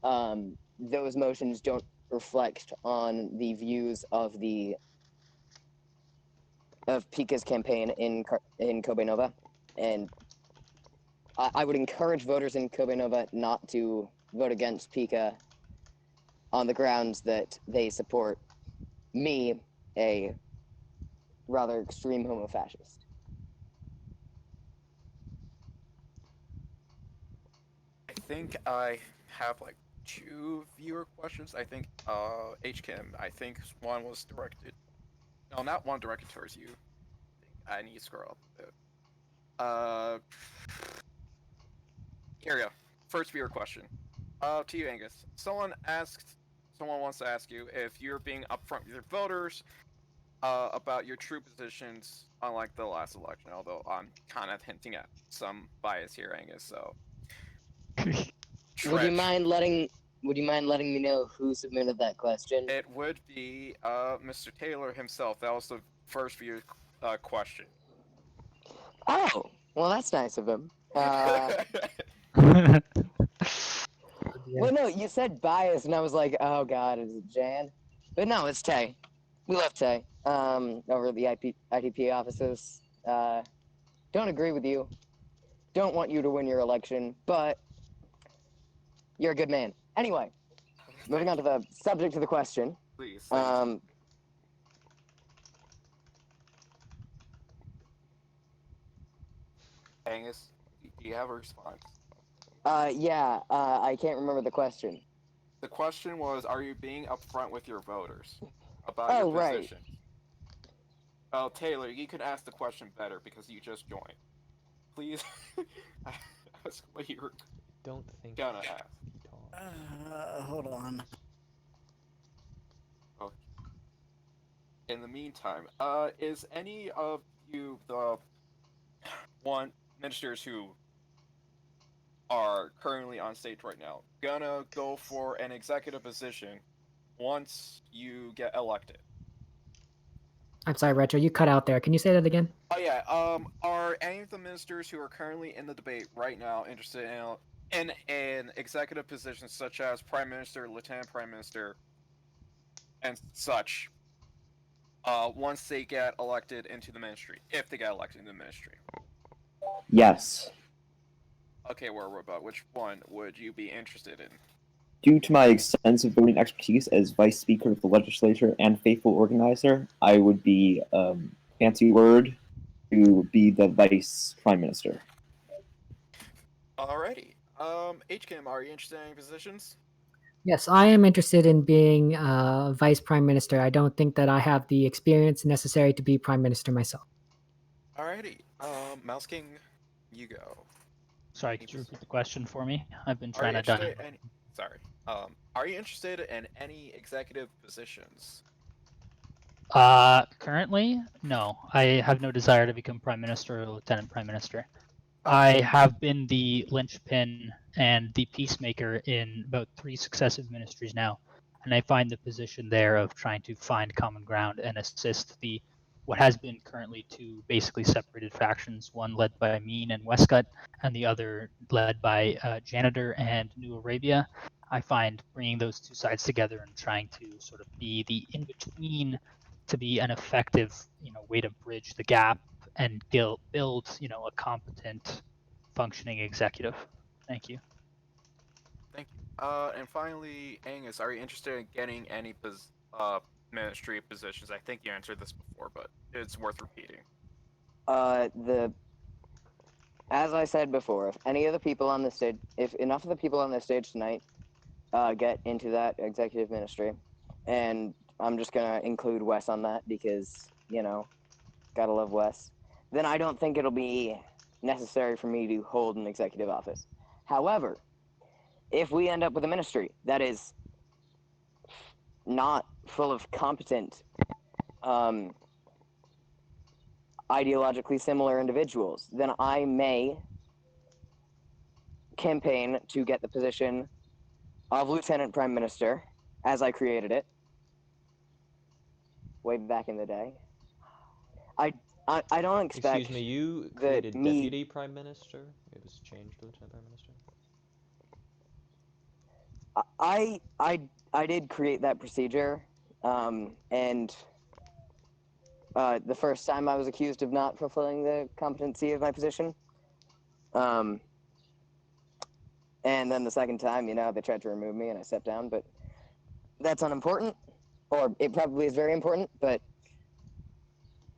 those motions don't reflect on the views of Pika's campaign in Kobe Nova, and I would encourage voters in Kobe Nova not to vote against Pika on the grounds that they support me, a rather extreme homo-fascist. I think I have like 2 viewer questions. I think HKim, I think one was directed. No, not one directed towards you. I need to scroll up a bit. Here we go. First viewer question. To you, Angus. Someone wants to ask you if you're being upfront with your voters about your true positions, unlike the last election. Although I'm kind of hinting at some bias here, Angus. So, Would you Tretch, mind letting me know who submitted that question? it would be Mr. Taylor himself. That was the first viewer question. Oh, well, that's nice of him. Well, no, you said bias, and I was like, oh god, is it Jan? But no, it's Tay. We love Tay. Over at the ITP offices. Don't agree with you. Don't want you to win your election, but you're a good man. Anyway, moving on to the subject of the question. Please. Thank you. Angus, do you have a response? Yeah, I can't remember the question. The question was, are you being upfront with your voters about Oh, your right. positions? Oh, Taylor, you could ask the question better because you just joined. Please ask what you were Don't think gonna you should ask. be talking. Hold on. Okay. In the meantime, is any of you the ministers who are currently on stage right now gonna go for an executive position once you get elected? I'm sorry, Retro, you cut out there. Can you say that again? Oh yeah. Are any of the ministers who are currently in the debate right now interested in an executive position such as Prime Minister, Lieutenant Prime Minister, and such? Once they get elected into the ministry, if they get elected into the ministry. Yes. Okay, where we're about. Which one would you be interested in? Due to my extensive voting expertise as Vice Speaker of the Legislature and faithful organizer, I would be, fancy word, to be the Vice Prime Minister. Alrighty. HKM, are you interested in any positions? Yes, I am interested in being Vice Prime Minister. I don't think that I have the experience necessary to be Prime Minister myself. Alrighty. Mouse King, you go. Sorry, could you repeat the question for me? I've been Are trying you to done. interested in Sorry. Are you interested in any executive positions? Currently, no. I have no desire to become Prime Minister or Lieutenant Prime Minister. I have been the linchpin and the peacemaker in about 3 successive ministries now, and I find the position there of trying to find common ground and assist the what has been currently 2 basically separated factions, one led by Mean and Westcut, and the other led by Janitor and New Arabia. I find bringing those 2 sides together and trying to sort of be the in-between to be an effective, way to bridge the gap and build, a competent, functioning executive. Thank you. Thank you. And finally, Angus, are you interested in getting any ministry positions? I think you answered this before, but it's worth repeating. As I said before, if enough of the people on the stage tonight get into that executive ministry, and I'm just gonna include Wes on that because, gotta love Wes, then I don't think it'll be necessary for me to hold an executive office. However, if we end up with a ministry that is not full of competent, ideologically similar individuals, then I may campaign to get the position of Lieutenant Prime Minister, as I created it way back in the day. I don't expect. Excuse me, you created Deputy Prime Minister? It was changed to Lieutenant Prime Minister? I did create that procedure, and the first time I was accused of not fulfilling the competency of my position, And then the second time, they tried to remove me and I stepped down, but that's unimportant, or it probably is very important, but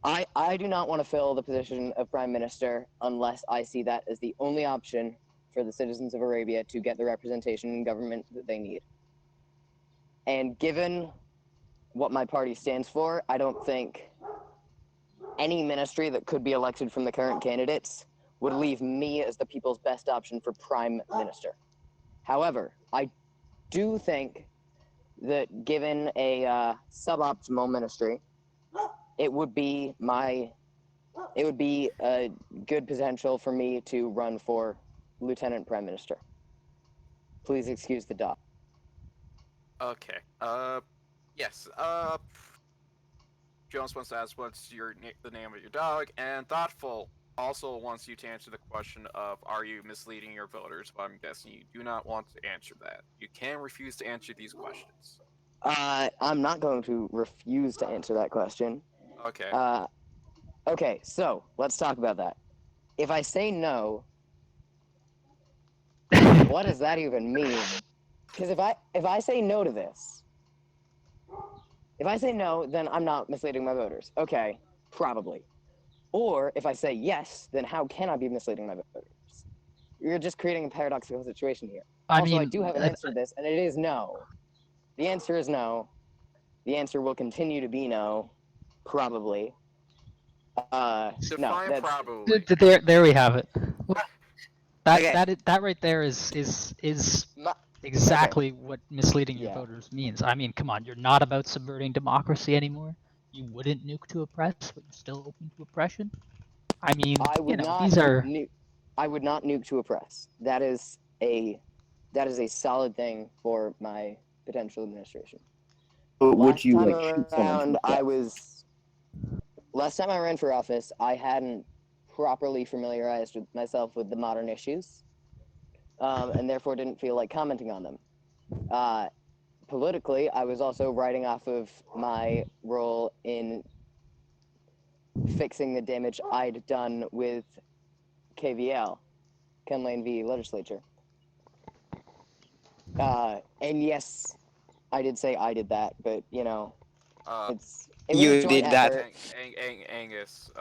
I do not want to fill the position of Prime Minister unless I see that as the only option for the citizens of Arabia to get the representation in government that they need. And given what my party stands for, I don't think any ministry that could be elected from the current candidates would leave me as the people's best option for Prime Minister. However, I do think that given a suboptimal ministry, it would be a good potential for me to run for Lieutenant Prime Minister. Please excuse the dog. Okay. Yes. Jones wants to ask what's the name of your dog, and Thoughtful also wants you to answer the question of are you misleading your voters? But I'm guessing you do not want to answer that. You can refuse to answer these questions. I'm not going to refuse to answer that question. Okay. Okay, so let's talk about that. If I say no, what does that even mean? Because if I say no to this, if I say no, then I'm not misleading my voters. Okay, probably. Or if I say yes, then how can I be misleading my voters? You're just creating a paradoxical situation here. I do have an answer to this, and it is no. The answer is no. The answer will continue to be no, probably. Define no, probably. There we have it. Okay. That right there is exactly what misleading your voters means. I mean, come on, you're not about subverting democracy anymore. You wouldn't nuke to oppress, but you're still open to oppression. I mean, these are. I would not nuke to oppress. That is a solid thing for my potential administration. But would you Last like time shoot someone? around, last time I ran for office, I hadn't properly familiarized myself with the modern issues, and therefore didn't feel like commenting on them. Politically, I was also writing off of my role in fixing the damage I'd done with KVL, Ken Lane v. Legislature. And yes, I did say I did that, but it was You a joint did that. effort. Angus.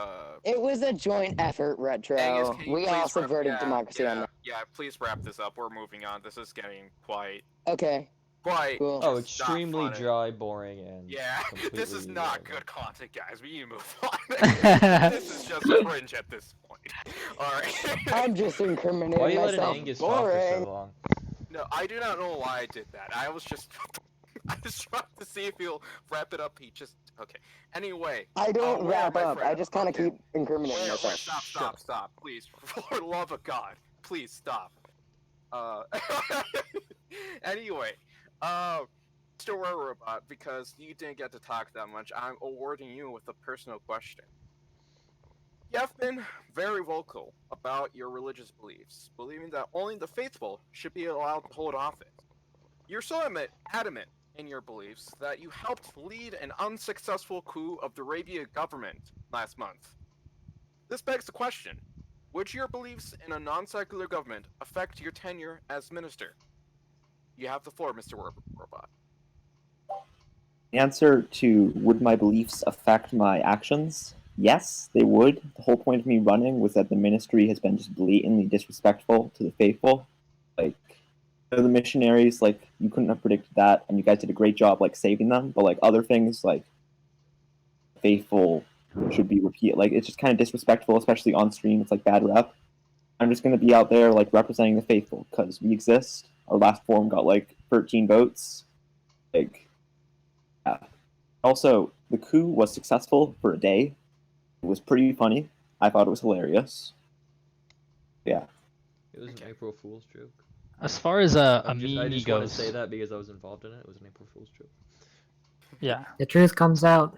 It was a joint effort, Retro. Angus, can you We please all wrap- subverted democracy on that. Yeah, please wrap this up. We're moving on. This is getting quite Okay. Cool. Oh, just not extremely funny. dry, boring, and Yeah, this is completely not irrelevant. good content, guys. We need to move on. This is just cringe at this point. Alright. I'm just incriminating Why are you letting myself. Angus talk for Boring. so long? No, I do not know why I did that. I was trying to see if he'll wrap it up. He just okay. Anyway. I don't where am wrap up. Fred? I just kind of keep incriminating Wait, myself. stop, please. For the love of God, please stop. Anyway, Mr. Robot, because you didn't get to talk that much, I'm awarding you with a personal question. You have been very vocal about your religious beliefs, believing that only the faithful should be allowed to hold office. You're so adamant in your beliefs that you helped lead an unsuccessful coup of the Arabian government last month. This begs the question, would your beliefs in a non-secular government affect your tenure as minister? You have the floor, Mr. Robot. The answer to would my beliefs affect my actions? Yes, they would. The whole point of me running was that the ministry has been just blatantly disrespectful to the faithful. Like, the missionaries, like, you couldn't have predicted that, and you guys did a great job, like, saving them, but, like, other things, like, faithful should be repeated. Like, it's just kind of disrespectful, especially on stream. It's, like, bad rep. I'm just going to be out there, like, representing the faithful, because we exist. Our last forum got, like, 13 votes. Like, yeah. Also, the coup was successful for a day. It was pretty funny. I thought it was hilarious. Yeah. It was an April Fool's joke. As far as a I meme just want to goes, say that because I was involved in it. It was an April Fool's joke. yeah. The truth comes out.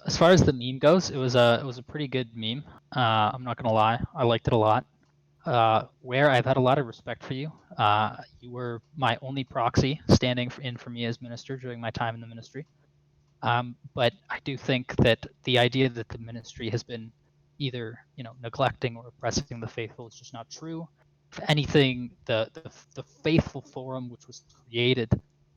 As far as the meme goes, it was a pretty good meme. I'm not gonna lie, I liked it a lot. Where I've had a lot of respect for you. You were my only proxy standing in for me as minister during my time in the ministry. But I do think that the idea that the ministry has been either neglecting or oppressing the faithful is just not true. If anything, the faithful forum, which was created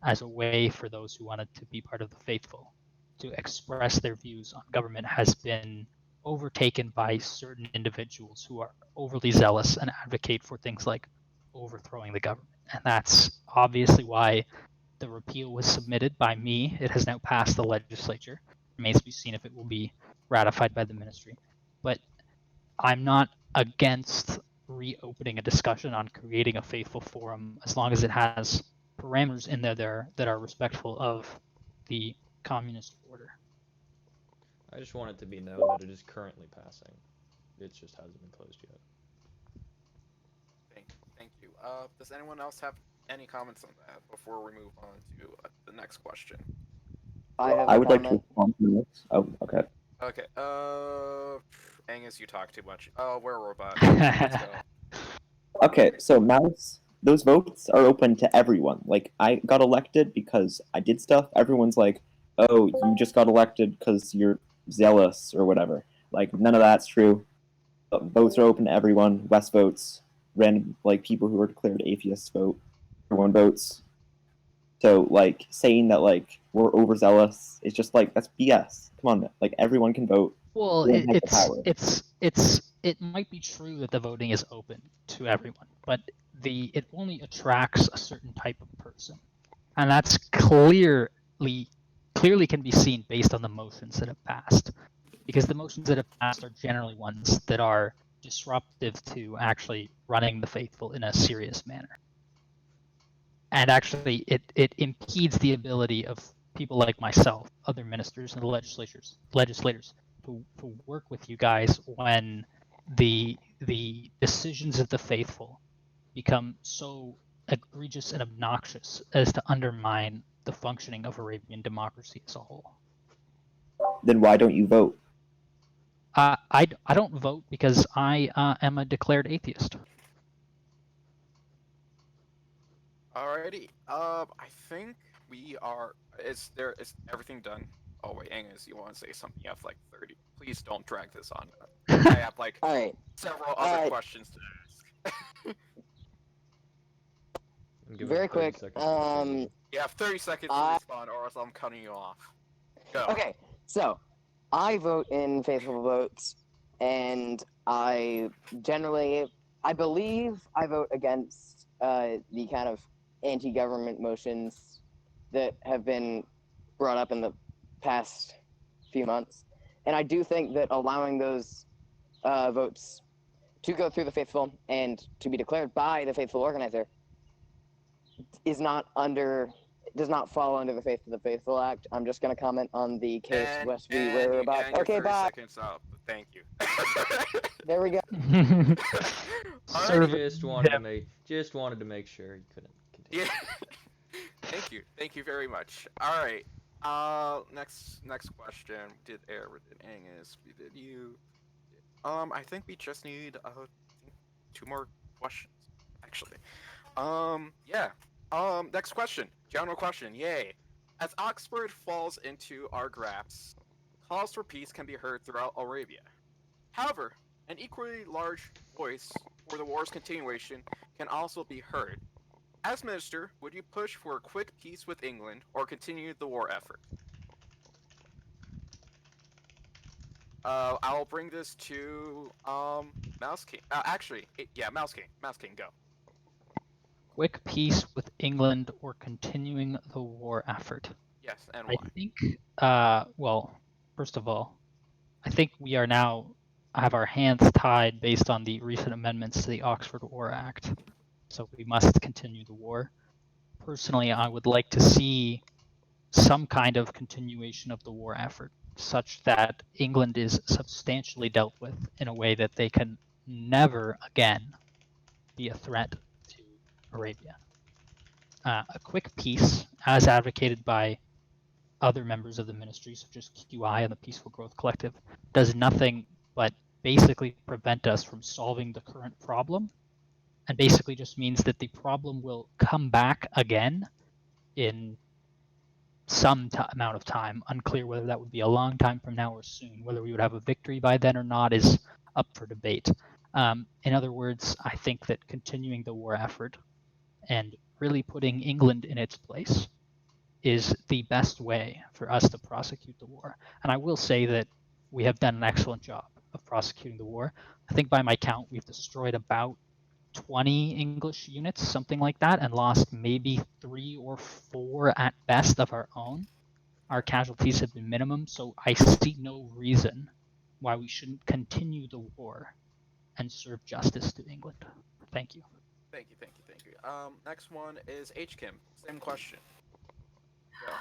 as a way for those who wanted to be part of the faithful to express their views on government, has been overtaken by certain individuals who are overly zealous and advocate for things like overthrowing the government. And that's obviously why the repeal was submitted by me. It has now passed the legislature. It remains to be seen if it will be ratified by the ministry. But I'm not against reopening a discussion on creating a faithful forum as long as it has parameters in there that are respectful of the communist order. I just want it to be known that it is currently passing. It just hasn't been closed yet. Thank you. Does anyone else have any comments on that before we move on to the next question? I have I a would like to comment. respond to this. Oh, okay. Okay. Angus, you talk too much. Oh, we're a robot. Let's go. Okay, so Mouse, those votes are open to everyone. Like, I got elected because I did stuff. Everyone's like, oh, you just got elected because you're zealous or whatever. Like, none of that's true. Votes are open to everyone. Wes votes. Random, like, people who are declared atheists vote. Everyone votes. So, like, saying that, like, we're overzealous is just, like, that's BS. Come on, man. Like, everyone can vote. Well, Everyone has the power. it might be true that the voting is open to everyone, but it only attracts a certain type of person, and that's clearly can be seen based on the motions that have passed, because the motions that have passed are generally ones that are disruptive to actually running the faithful in a serious manner, and actually it impedes the ability of people like myself, other ministers and legislators to work with you guys when the decisions of the faithful become so egregious and obnoxious as to undermine the functioning of Arabian democracy as a whole. Then why don't you vote? I don't vote because I am a declared atheist. Alrighty. I think we are. Is everything done? Oh wait, Angus, you want to say something? You have like 30. Please don't drag this on. I have like All right. several other questions to ask. I'm giving Very it 30 quick. seconds to respond. You have 30 seconds to respond, or else I'm cutting you off. Go. Okay, so I vote in faithful votes, and I believe I vote against the kind of anti-government motions that have been brought up in the past few months, and I do think that allowing those votes to go through the faithful and to be declared by the faithful organizer does not fall under the Faith of the Faithful Act. I'm just going to comment on the case West v. And Where you about. can get Okay, 30 bye. seconds up. Thank you. There we go. Alrighty. Just wanted to make sure you couldn't continue. Yeah. Thank you very much. All right. Next question. We did Angus. We did you. I think we just need 2 more questions, actually. Yeah. Next question. General question. Yay. As Oxford falls into our grasp, calls for peace can be heard throughout Arabia. However, an equally large voice for the war's continuation can also be heard. As minister, would you push for a quick peace with England or continue the war effort? I'll bring this to Mouse King. Mouse King. Mouse King, go. Quick peace with England or continuing the war effort? Yes, and why? I think, well, first of all, I think we are now have our hands tied based on the recent amendments to the Oxford War Act. So we must continue the war. Personally, I would like to see some kind of continuation of the war effort, such that England is substantially dealt with in a way that they can never again be a threat to Arabia. A quick peace, as advocated by other members of the ministry, such as QI and the Peaceful Growth Collective, does nothing but basically prevent us from solving the current problem, and basically just means that the problem will come back again in some amount of time. Unclear whether that would be a long time from now or soon. Whether we would have a victory by then or not is up for debate. In other words, I think that continuing the war effort and really putting England in its place is the best way for us to prosecute the war. And I will say that we have done an excellent job of prosecuting the war. I think by my count, we've destroyed about 20 English units, something like that, and lost maybe 3 or 4 at best of our own. Our casualties have been minimum, so I see no reason why we shouldn't continue the war and serve justice to England. Thank you. Thank you. Next one is HKIM. Same question. Go.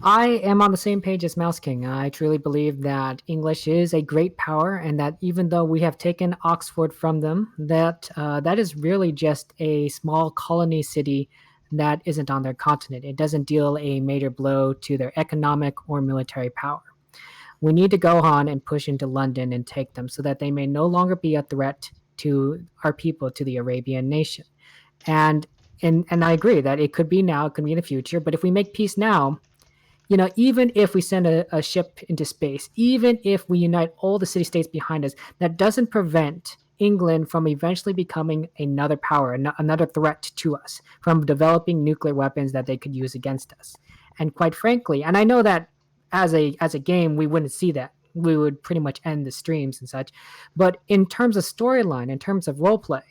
I am on the same page as Mouse King. I truly believe that English is a great power, and that even though we have taken Oxford from them, that that is really just a small colony city that isn't on their continent. It doesn't deal a major blow to their economic or military power. We need to go on and push into London and take them so that they may no longer be a threat to our people, to the Arabian nation. And I agree that it could be now, it could be in the future, but if we make peace now, even if we send a ship into space, even if we unite all the city states behind us, that doesn't prevent England from eventually becoming another power, another threat to us, from developing nuclear weapons that they could use against us. And quite frankly, and I know that as a game, we wouldn't see that. We would pretty much end the streams and such. But in terms of storyline, in terms of roleplay,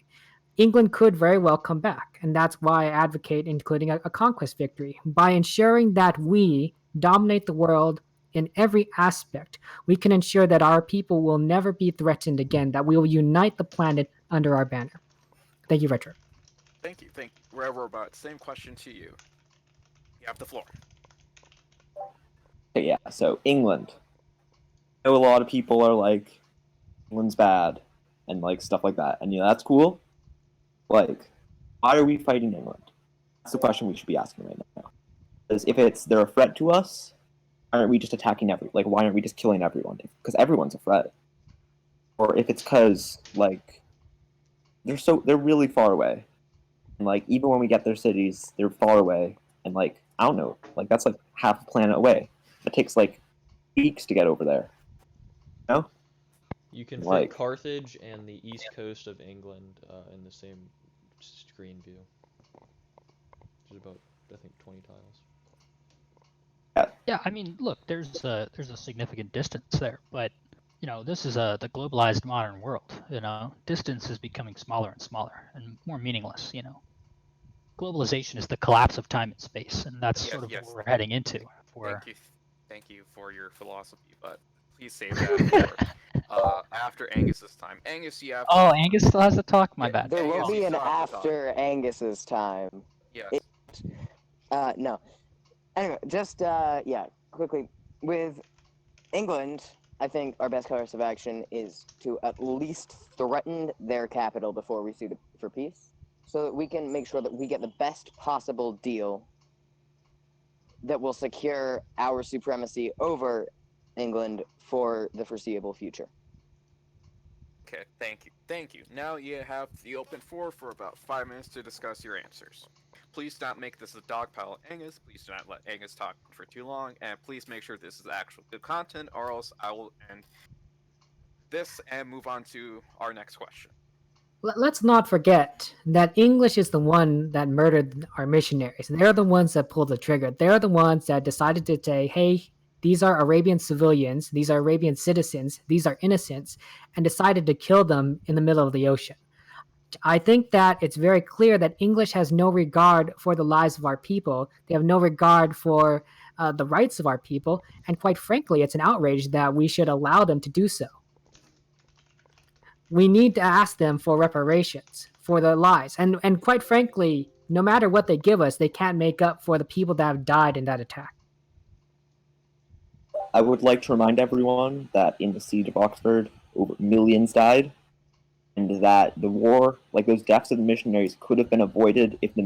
England could very well come back. And that's why I advocate including a conquest victory. By ensuring that we dominate the world in every aspect, we can ensure that our people will never be threatened again, that we will unite the planet under our banner. Thank you, Retro. Thank you. Robot, same question to you. You have the floor. Okay, yeah, so England. I know a lot of people are like, England's bad, and like stuff like that, and that's cool. Like, why are we fighting England? That's the question we should be asking right now. Because if they're a threat to us, why aren't we just attacking why aren't we just killing everyone? Because everyone's a threat. Or if it's because they're really far away, and even when we get their cities, they're far away, and I don't know, that's half a planet away. It takes weeks to get over there. You can fit Carthage and the east coast of England in the same screen view. There's about, I think, 20 tiles. Yeah, I mean, look, there's a significant distance there, but this is the globalized modern world. Distance is becoming smaller and smaller and more meaningless. Globalization is the collapse of time and space, and that's sort of what we're heading into. Thank you for your philosophy, but please save that for after Angus's time. Angus, you have. Oh, Angus still has to talk. My bad. There will Angus, be you an still have to after Angus's time. Yes. No. Anyway, just quickly with England, I think our best course of action is to at least threaten their capital before we sue for peace, so that we can make sure that we get the best possible deal that will secure our supremacy over England for the foreseeable future. Okay, thank you. Now you have the open floor for about 5 minutes to discuss your answers. Please don't make this a dogpile at Angus. Please do not let Angus talk for too long, and please make sure this is actual good content, or else I will end this and move on to our next question. Let's not forget that English is the one that murdered our missionaries. They're the ones that pulled the trigger. They're the ones that decided to say, hey, these are Arabian civilians, these are Arabian citizens, these are innocents, and decided to kill them in the middle of the ocean. I think that it's very clear that English has no regard for the lives of our people. They have no regard for the rights of our people. And quite frankly, it's an outrage that we should allow them to do so. We need to ask them for reparations for their lives. And quite frankly, no matter what they give us, they can't make up for the people that have died in that attack. I would like to remind everyone that in the siege of Oxford, over millions died, and that the war, those deaths of the missionaries, could have been avoided if the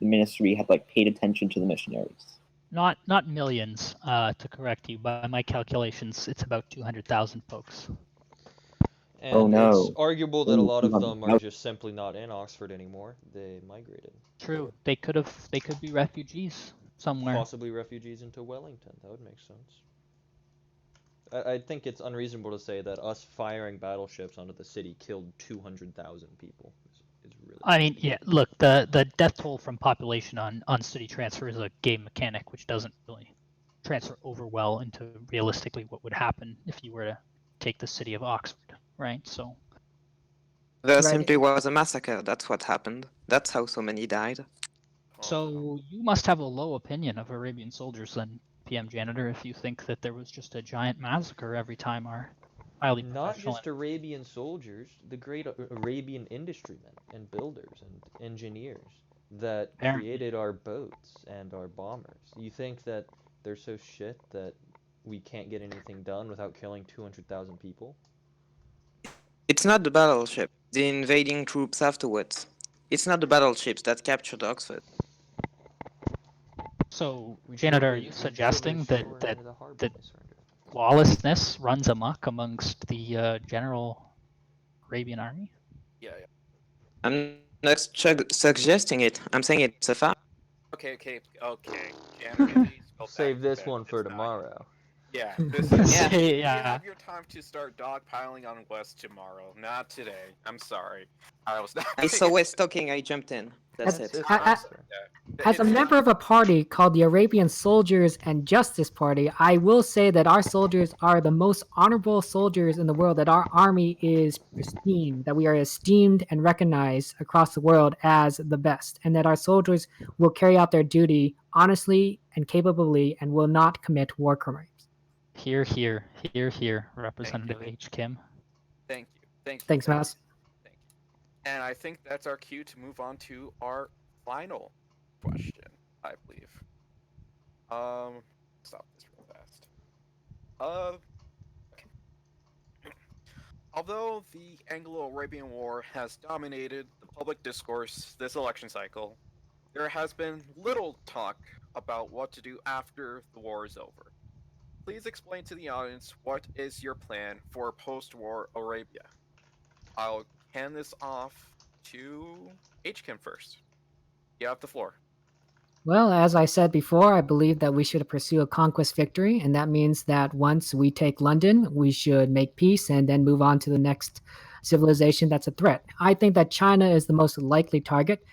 ministry had paid attention to the missionaries. Not millions. To correct you, by my calculations, it's about 200,000 folks. And oh no! It's arguable that a lot of them are just simply not in Oxford anymore. They migrated. True. They could be refugees. somewhere. Possibly refugees into Wellington. That would make sense. I think it's unreasonable to say that us firing battleships onto the city killed 200,000 people. Is really. I mean, yeah. Look, the death toll from population on city transfer is a game mechanic, which doesn't really transfer over well into realistically what would happen if you were to take the city of Oxford, right? So There Right. simply was a massacre. That's what happened. That's how so many died. Oh, no. So you must have a low opinion of Arabian soldiers then, PM Janitor, if you think that there was just a giant massacre every time our highly Not professional just Arabian soldiers, the great Arabian industrymen and builders and engineers that Apparently. created our boats and our bombers. You think that they're so shit that we can't get anything done without killing 200,000 people? It's not the battleship, the invading troops afterwards. It's not the battleships that captured Oxford. So, We Janitor, are drove you the suggesting that shore that near the harbor, that I surrender. lawlessness runs amok amongst the general Arabian army? Yeah. I'm not suggesting it. I'm saying it's a fact. Okay. Janitor, please go back Save to this bed. one for It's not- tomorrow. Yeah, this is. Yeah. You Yeah. have your time to start dogpiling on West tomorrow, not today. I'm sorry. I was not. I saw West talking, I jumped in. That's That's it. it. I- That's fair. As a member of a party called the Arabian Soldiers and Justice Party, I will say that our soldiers are the most honorable soldiers in the world, that our army is pristine, that we are esteemed and recognized across the world as the best, and that our soldiers will carry out their duty honestly and capably and will not commit war crimes. Here, Representative H. Kim. Thank you. Thanks, Mouse. Thank you. And I think that's our cue to move on to our final question, I believe. Stop this real fast. Okay. Although the Anglo-Arabian War has dominated the public discourse this election cycle, there has been little talk about what to do after the war is over. Please explain to the audience what is your plan for post-war Arabia. I'll hand this off to HKIM first. You have the floor. Well, as I said before, I believe that we should pursue a conquest victory, and that means that once we take London, we should make peace and then move on to the next civilization that's a threat. I think that China is the most likely target.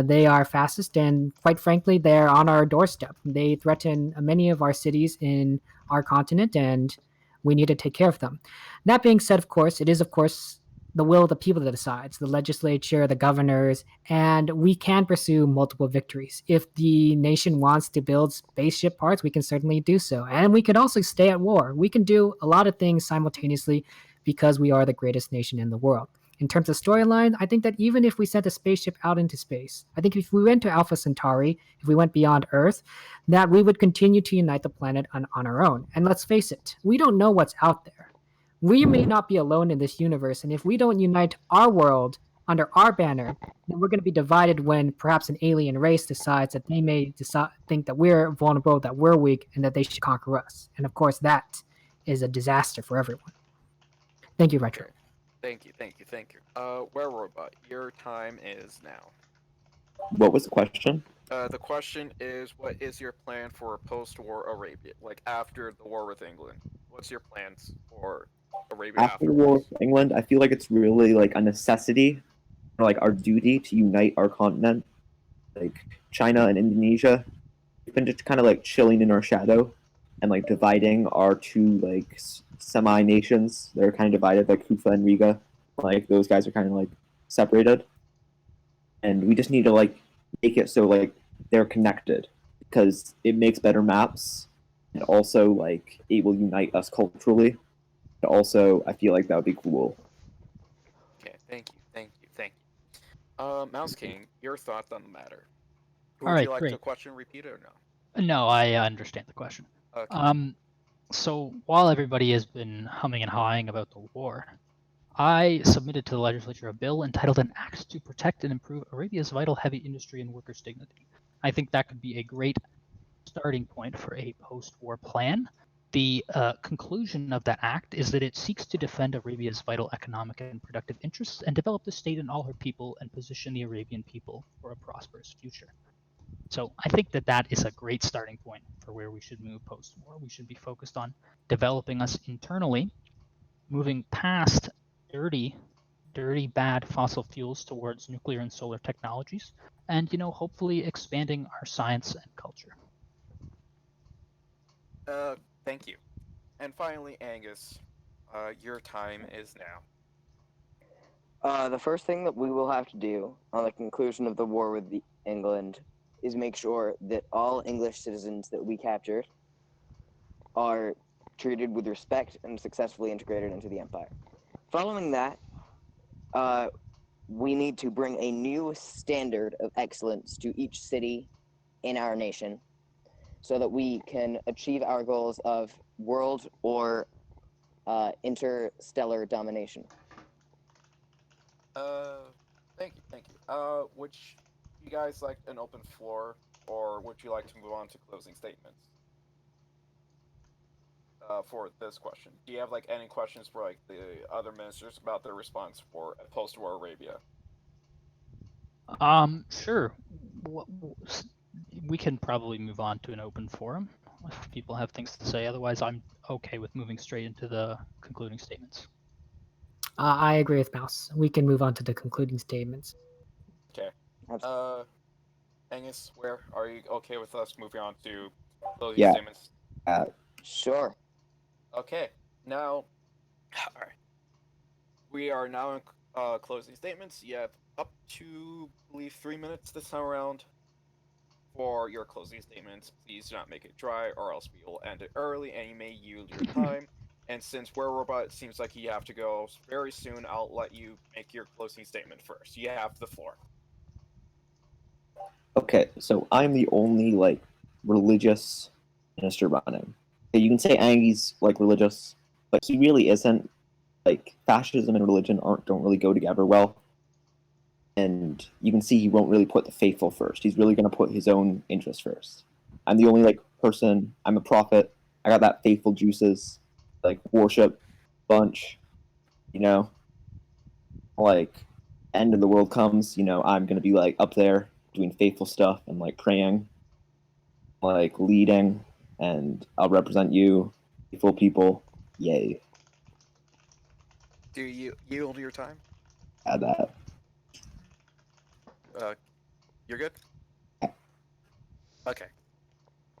They are fastest, and quite frankly, they're on our doorstep. They threaten many of our cities in our continent, and we need to take care of them. That being said, of course, it is, of course, the will of the people that decides, the legislature, the governors, and we can pursue multiple victories. If the nation wants to build spaceship parts, we can certainly do so. And we could also stay at war. We can do a lot of things simultaneously because we are the greatest nation in the world. In terms of storyline, I think that even if we sent a spaceship out into space, I think if we went to Alpha Centauri, if we went beyond Earth, that we would continue to unite the planet on our own. And let's face it, we don't know what's out there. We may not be alone in this universe, and if we don't unite our world under our banner, then we're going to be divided when perhaps an alien race decides that they may think that we're vulnerable, that we're weak, and that they should conquer us. And of course, that is a disaster for everyone. Thank you, Retro. Okay. Thank you. Where Robot, your time is now. What was the question? The question is, what is your plan for post-war Arabia? Like after the war with England, what's your plans for Arabia After the war afterwards? with England, I feel like it's really like a necessity, or like our duty to unite our continent. Like China and Indonesia, we've been just kind of like chilling in our shadow, and like dividing our two like semi nations. They're kind of divided, like Kufa and Riga. Like those guys are kind of like separated, and we just need to like make it so like they're connected, because it makes better maps, and also like it will unite us culturally. Also, I feel like that would be cool. Okay, thank you. Mouse King, your thoughts on the matter? Would All right, you like the great. question repeated or no? No, I understand the question. Okay. So while everybody has been humming and hawing about the war, I submitted to the legislature a bill entitled An Act to Protect and Improve Arabia's Vital Heavy Industry and Workers' Dignity. I think that could be a great starting point for a post-war plan. The conclusion of that act is that it seeks to defend Arabia's vital economic and productive interests and develop the state and all her people and position the Arabian people for a prosperous future. So I think that that is a great starting point for where we should move post-war. We should be focused on developing us internally, moving past dirty, bad fossil fuels towards nuclear and solar technologies, and hopefully expanding our science and culture. Thank you. And finally, Angus, your time is now. The first thing that we will have to do on the conclusion of the war with England is make sure that all English citizens that we captured are treated with respect and successfully integrated into the empire. Following that, we need to bring a new standard of excellence to each city in our nation so that we can achieve our goals of world or interstellar domination. Thank you. Would you guys like an open floor, or would you like to move on to closing statements? For this question, do you have like any questions for like the other ministers about their response for post-war Arabia? Sure. We can probably move on to an open forum if people have things to say. Otherwise, I'm okay with moving straight into the concluding statements. I agree with Mouse. We can move on to the concluding statements. Okay. Angus, where are you okay with us moving on to closing Yeah. statements? Sure. Okay. Now, all right. We are now in closing statements. You have up to, I believe, 3 minutes this time around for your closing statements. Please do not make it dry, or else we will end it early, and you may yield your time. And since we're a robot, it seems like you have to go very soon. I'll let you make your closing statement first. You have the floor. Okay, so I'm the only like religious minister running. You can say Angie's like religious, but he really isn't. Like fascism and religion don't really go together well. And you can see he won't really put the faithful first. He's really going to put his own interest first. I'm the only like person. I'm a prophet. I got that faithful juices, like worship bunch. You know, like end of the world comes. I'm going to be like up there doing faithful stuff and like praying, like leading, and I'll represent you, faithful people. Yay! Do you yield your time? Add that. You're good? Okay.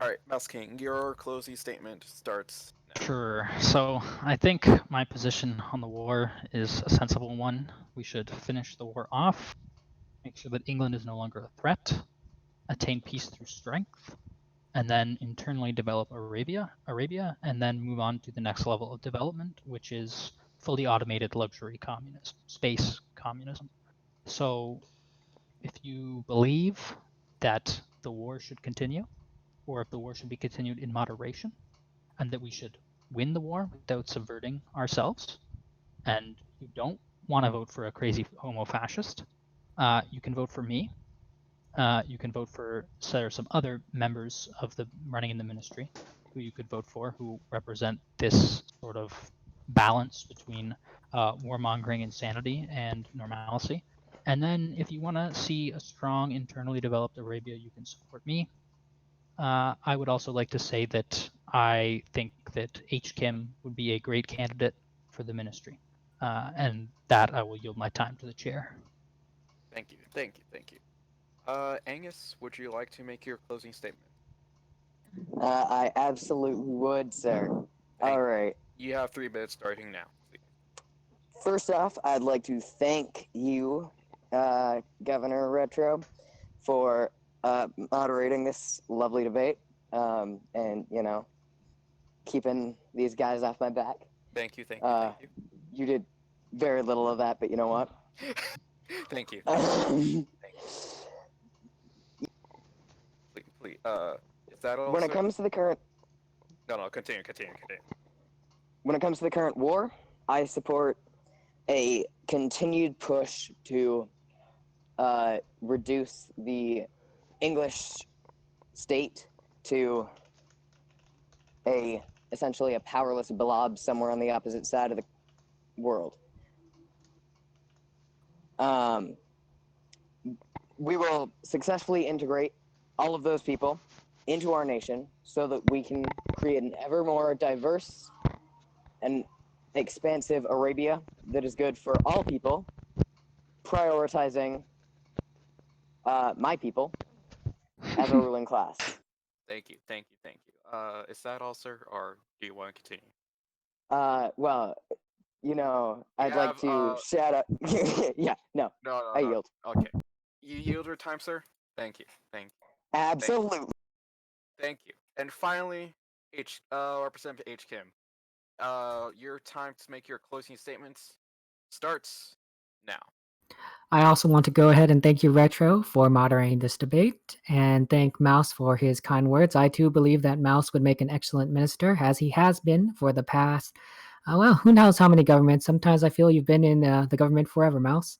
Alright, Mouse King, your closing statement starts now. Sure. So I think my position on the war is a sensible one. We should finish the war off, make sure that England is no longer a threat, attain peace through strength, and then internally develop Arabia, and then move on to the next level of development, which is fully automated luxury communism, space communism. So if you believe that the war should continue, or if the war should be continued in moderation, and that we should win the war without subverting ourselves, and you don't want to vote for a crazy homo fascist, you can vote for me. You can vote for some other members of the running in the ministry who you could vote for, who represent this sort of balance between warmongering insanity and normalcy. And then if you want to see a strong internally developed Arabia, you can support me. I would also like to say that I think that H. Kim would be a great candidate for the ministry. And that I will yield my time to the chair. Thank you. Angus, would you like to make your closing statement? I absolutely would, sir. All right. You have 3 minutes starting now. Please. First off, I'd like to thank you, Governor Retro, for moderating this lovely debate, and keeping these guys off my back. Thank you. You did very little of that, but you know what? Thank you. Please, is that all? When it sir? comes to the current No, continue. When it comes to the current war, I support a continued push to reduce the English state to essentially a powerless blob somewhere on the opposite side of the world. We will successfully integrate all of those people into our nation so that we can create an ever more diverse and expansive Arabia that is good for all people, prioritizing my people as a ruling class. Thank you, thank you, thank you. Is that all, sir, or do you want to continue? Well, I'd like have, to shout out. Yeah, no, No, no, I no. yield. Okay. You yield your time, sir? Thank you. Absolutely. Thank you. And finally, Representative H. Kim. Your time to make your closing statements starts now. I also want to go ahead and thank you, Retro, for moderating this debate, and thank Mouse for his kind words. I too believe that Mouse would make an excellent minister, as he has been for the past, well, who knows how many governments. Sometimes I feel you've been in the government forever, Mouse.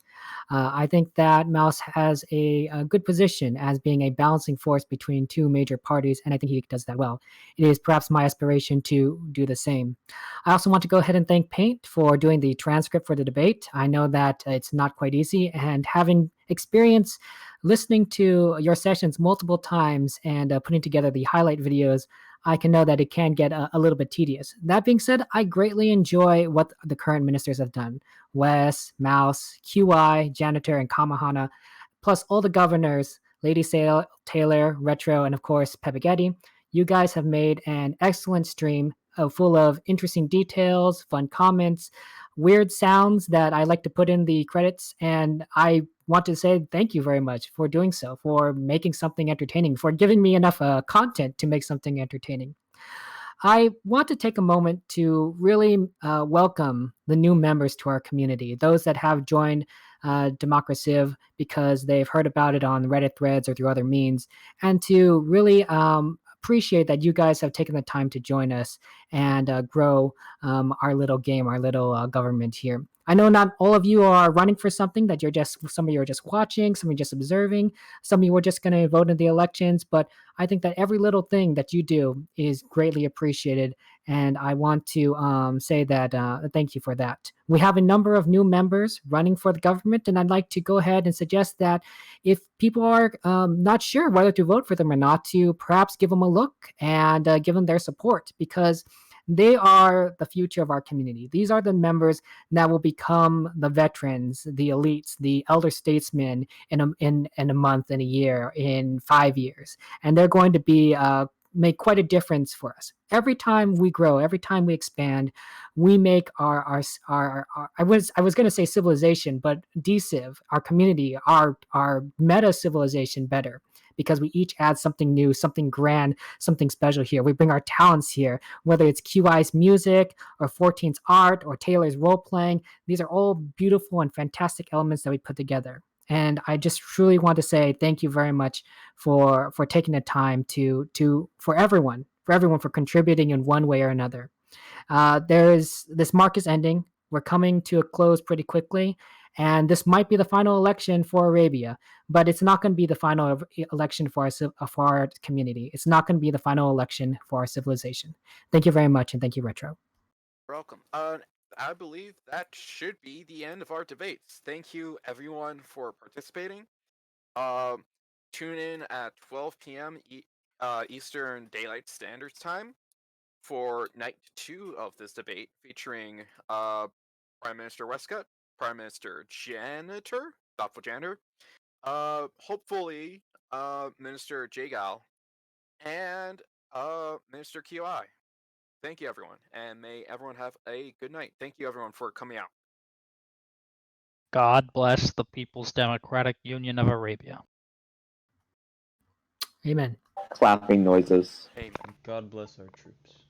I think that Mouse has a good position as being a balancing force between two major parties, and I think he does that well. It is perhaps my aspiration to do the same. I also want to go ahead and thank Paint for doing the transcript for the debate. I know that it's not quite easy, and having experience listening to your sessions multiple times and putting together the highlight videos, I can know that it can get a little bit tedious. That being said, I greatly enjoy what the current ministers have done. Wes, Mouse, QI, Janitor, and Kamahana, plus all the governors, Lady Taylor, Retro, and of course, Pepagetti. You guys have made an excellent stream full of interesting details, fun comments, weird sounds that I like to put in the credits. And I want to say thank you very much for doing so, for making something entertaining, for giving me enough content to make something entertaining. I want to take a moment to really welcome the new members to our community, those that have joined Democraciv because they've heard about it on Reddit threads or through other means, and to really appreciate that you guys have taken the time to join us and grow our little game, our little government here. I know not all of you are running for something, that some of you are just watching, some of you are just observing, some of you are just going to vote in the elections, but I think that every little thing that you do is greatly appreciated, and I want to say that thank you for that. We have a number of new members running for the government, and I'd like to go ahead and suggest that if people are not sure whether to vote for them or not, to perhaps give them a look and give them their support, because they are the future of our community. These are the members that will become the veterans, the elites, the elder statesmen in a month, in a year, in 5 years, and they're going to be make quite a difference for us. Every time we grow, every time we expand, we make our I was going to say civilization, but DCiv, our community, our meta civilization better, because we each add something new, something grand, something special here. We bring our talents here, whether it's QI's music or 14's art or Taylor's role playing. These are all beautiful and fantastic elements that we put together. And I just truly want to say thank you very much for taking the time for everyone for contributing in one way or another. This mark is ending. We're coming to a close pretty quickly, and this might be the final election for Arabia, but it's not going to be the final election for our community. It's not going to be the final election for our civilization. Thank you very much, and thank you, Retro. Welcome. I believe that should be the end of our debates. Thank you, everyone, for participating. Tune in at 12 p.m. Eastern Daylight Standard Time for night 2 of this debate, featuring Prime Minister Westcott, Prime Minister Janitor, Thoughtful Janitor, hopefully Minister Jagal, and Minister QI. Thank you, everyone, and may everyone have a good night. Thank you, everyone, for coming out. God bless the People's Democratic Union of Arabia. Amen. Clapping noises. Amen. God bless our troops.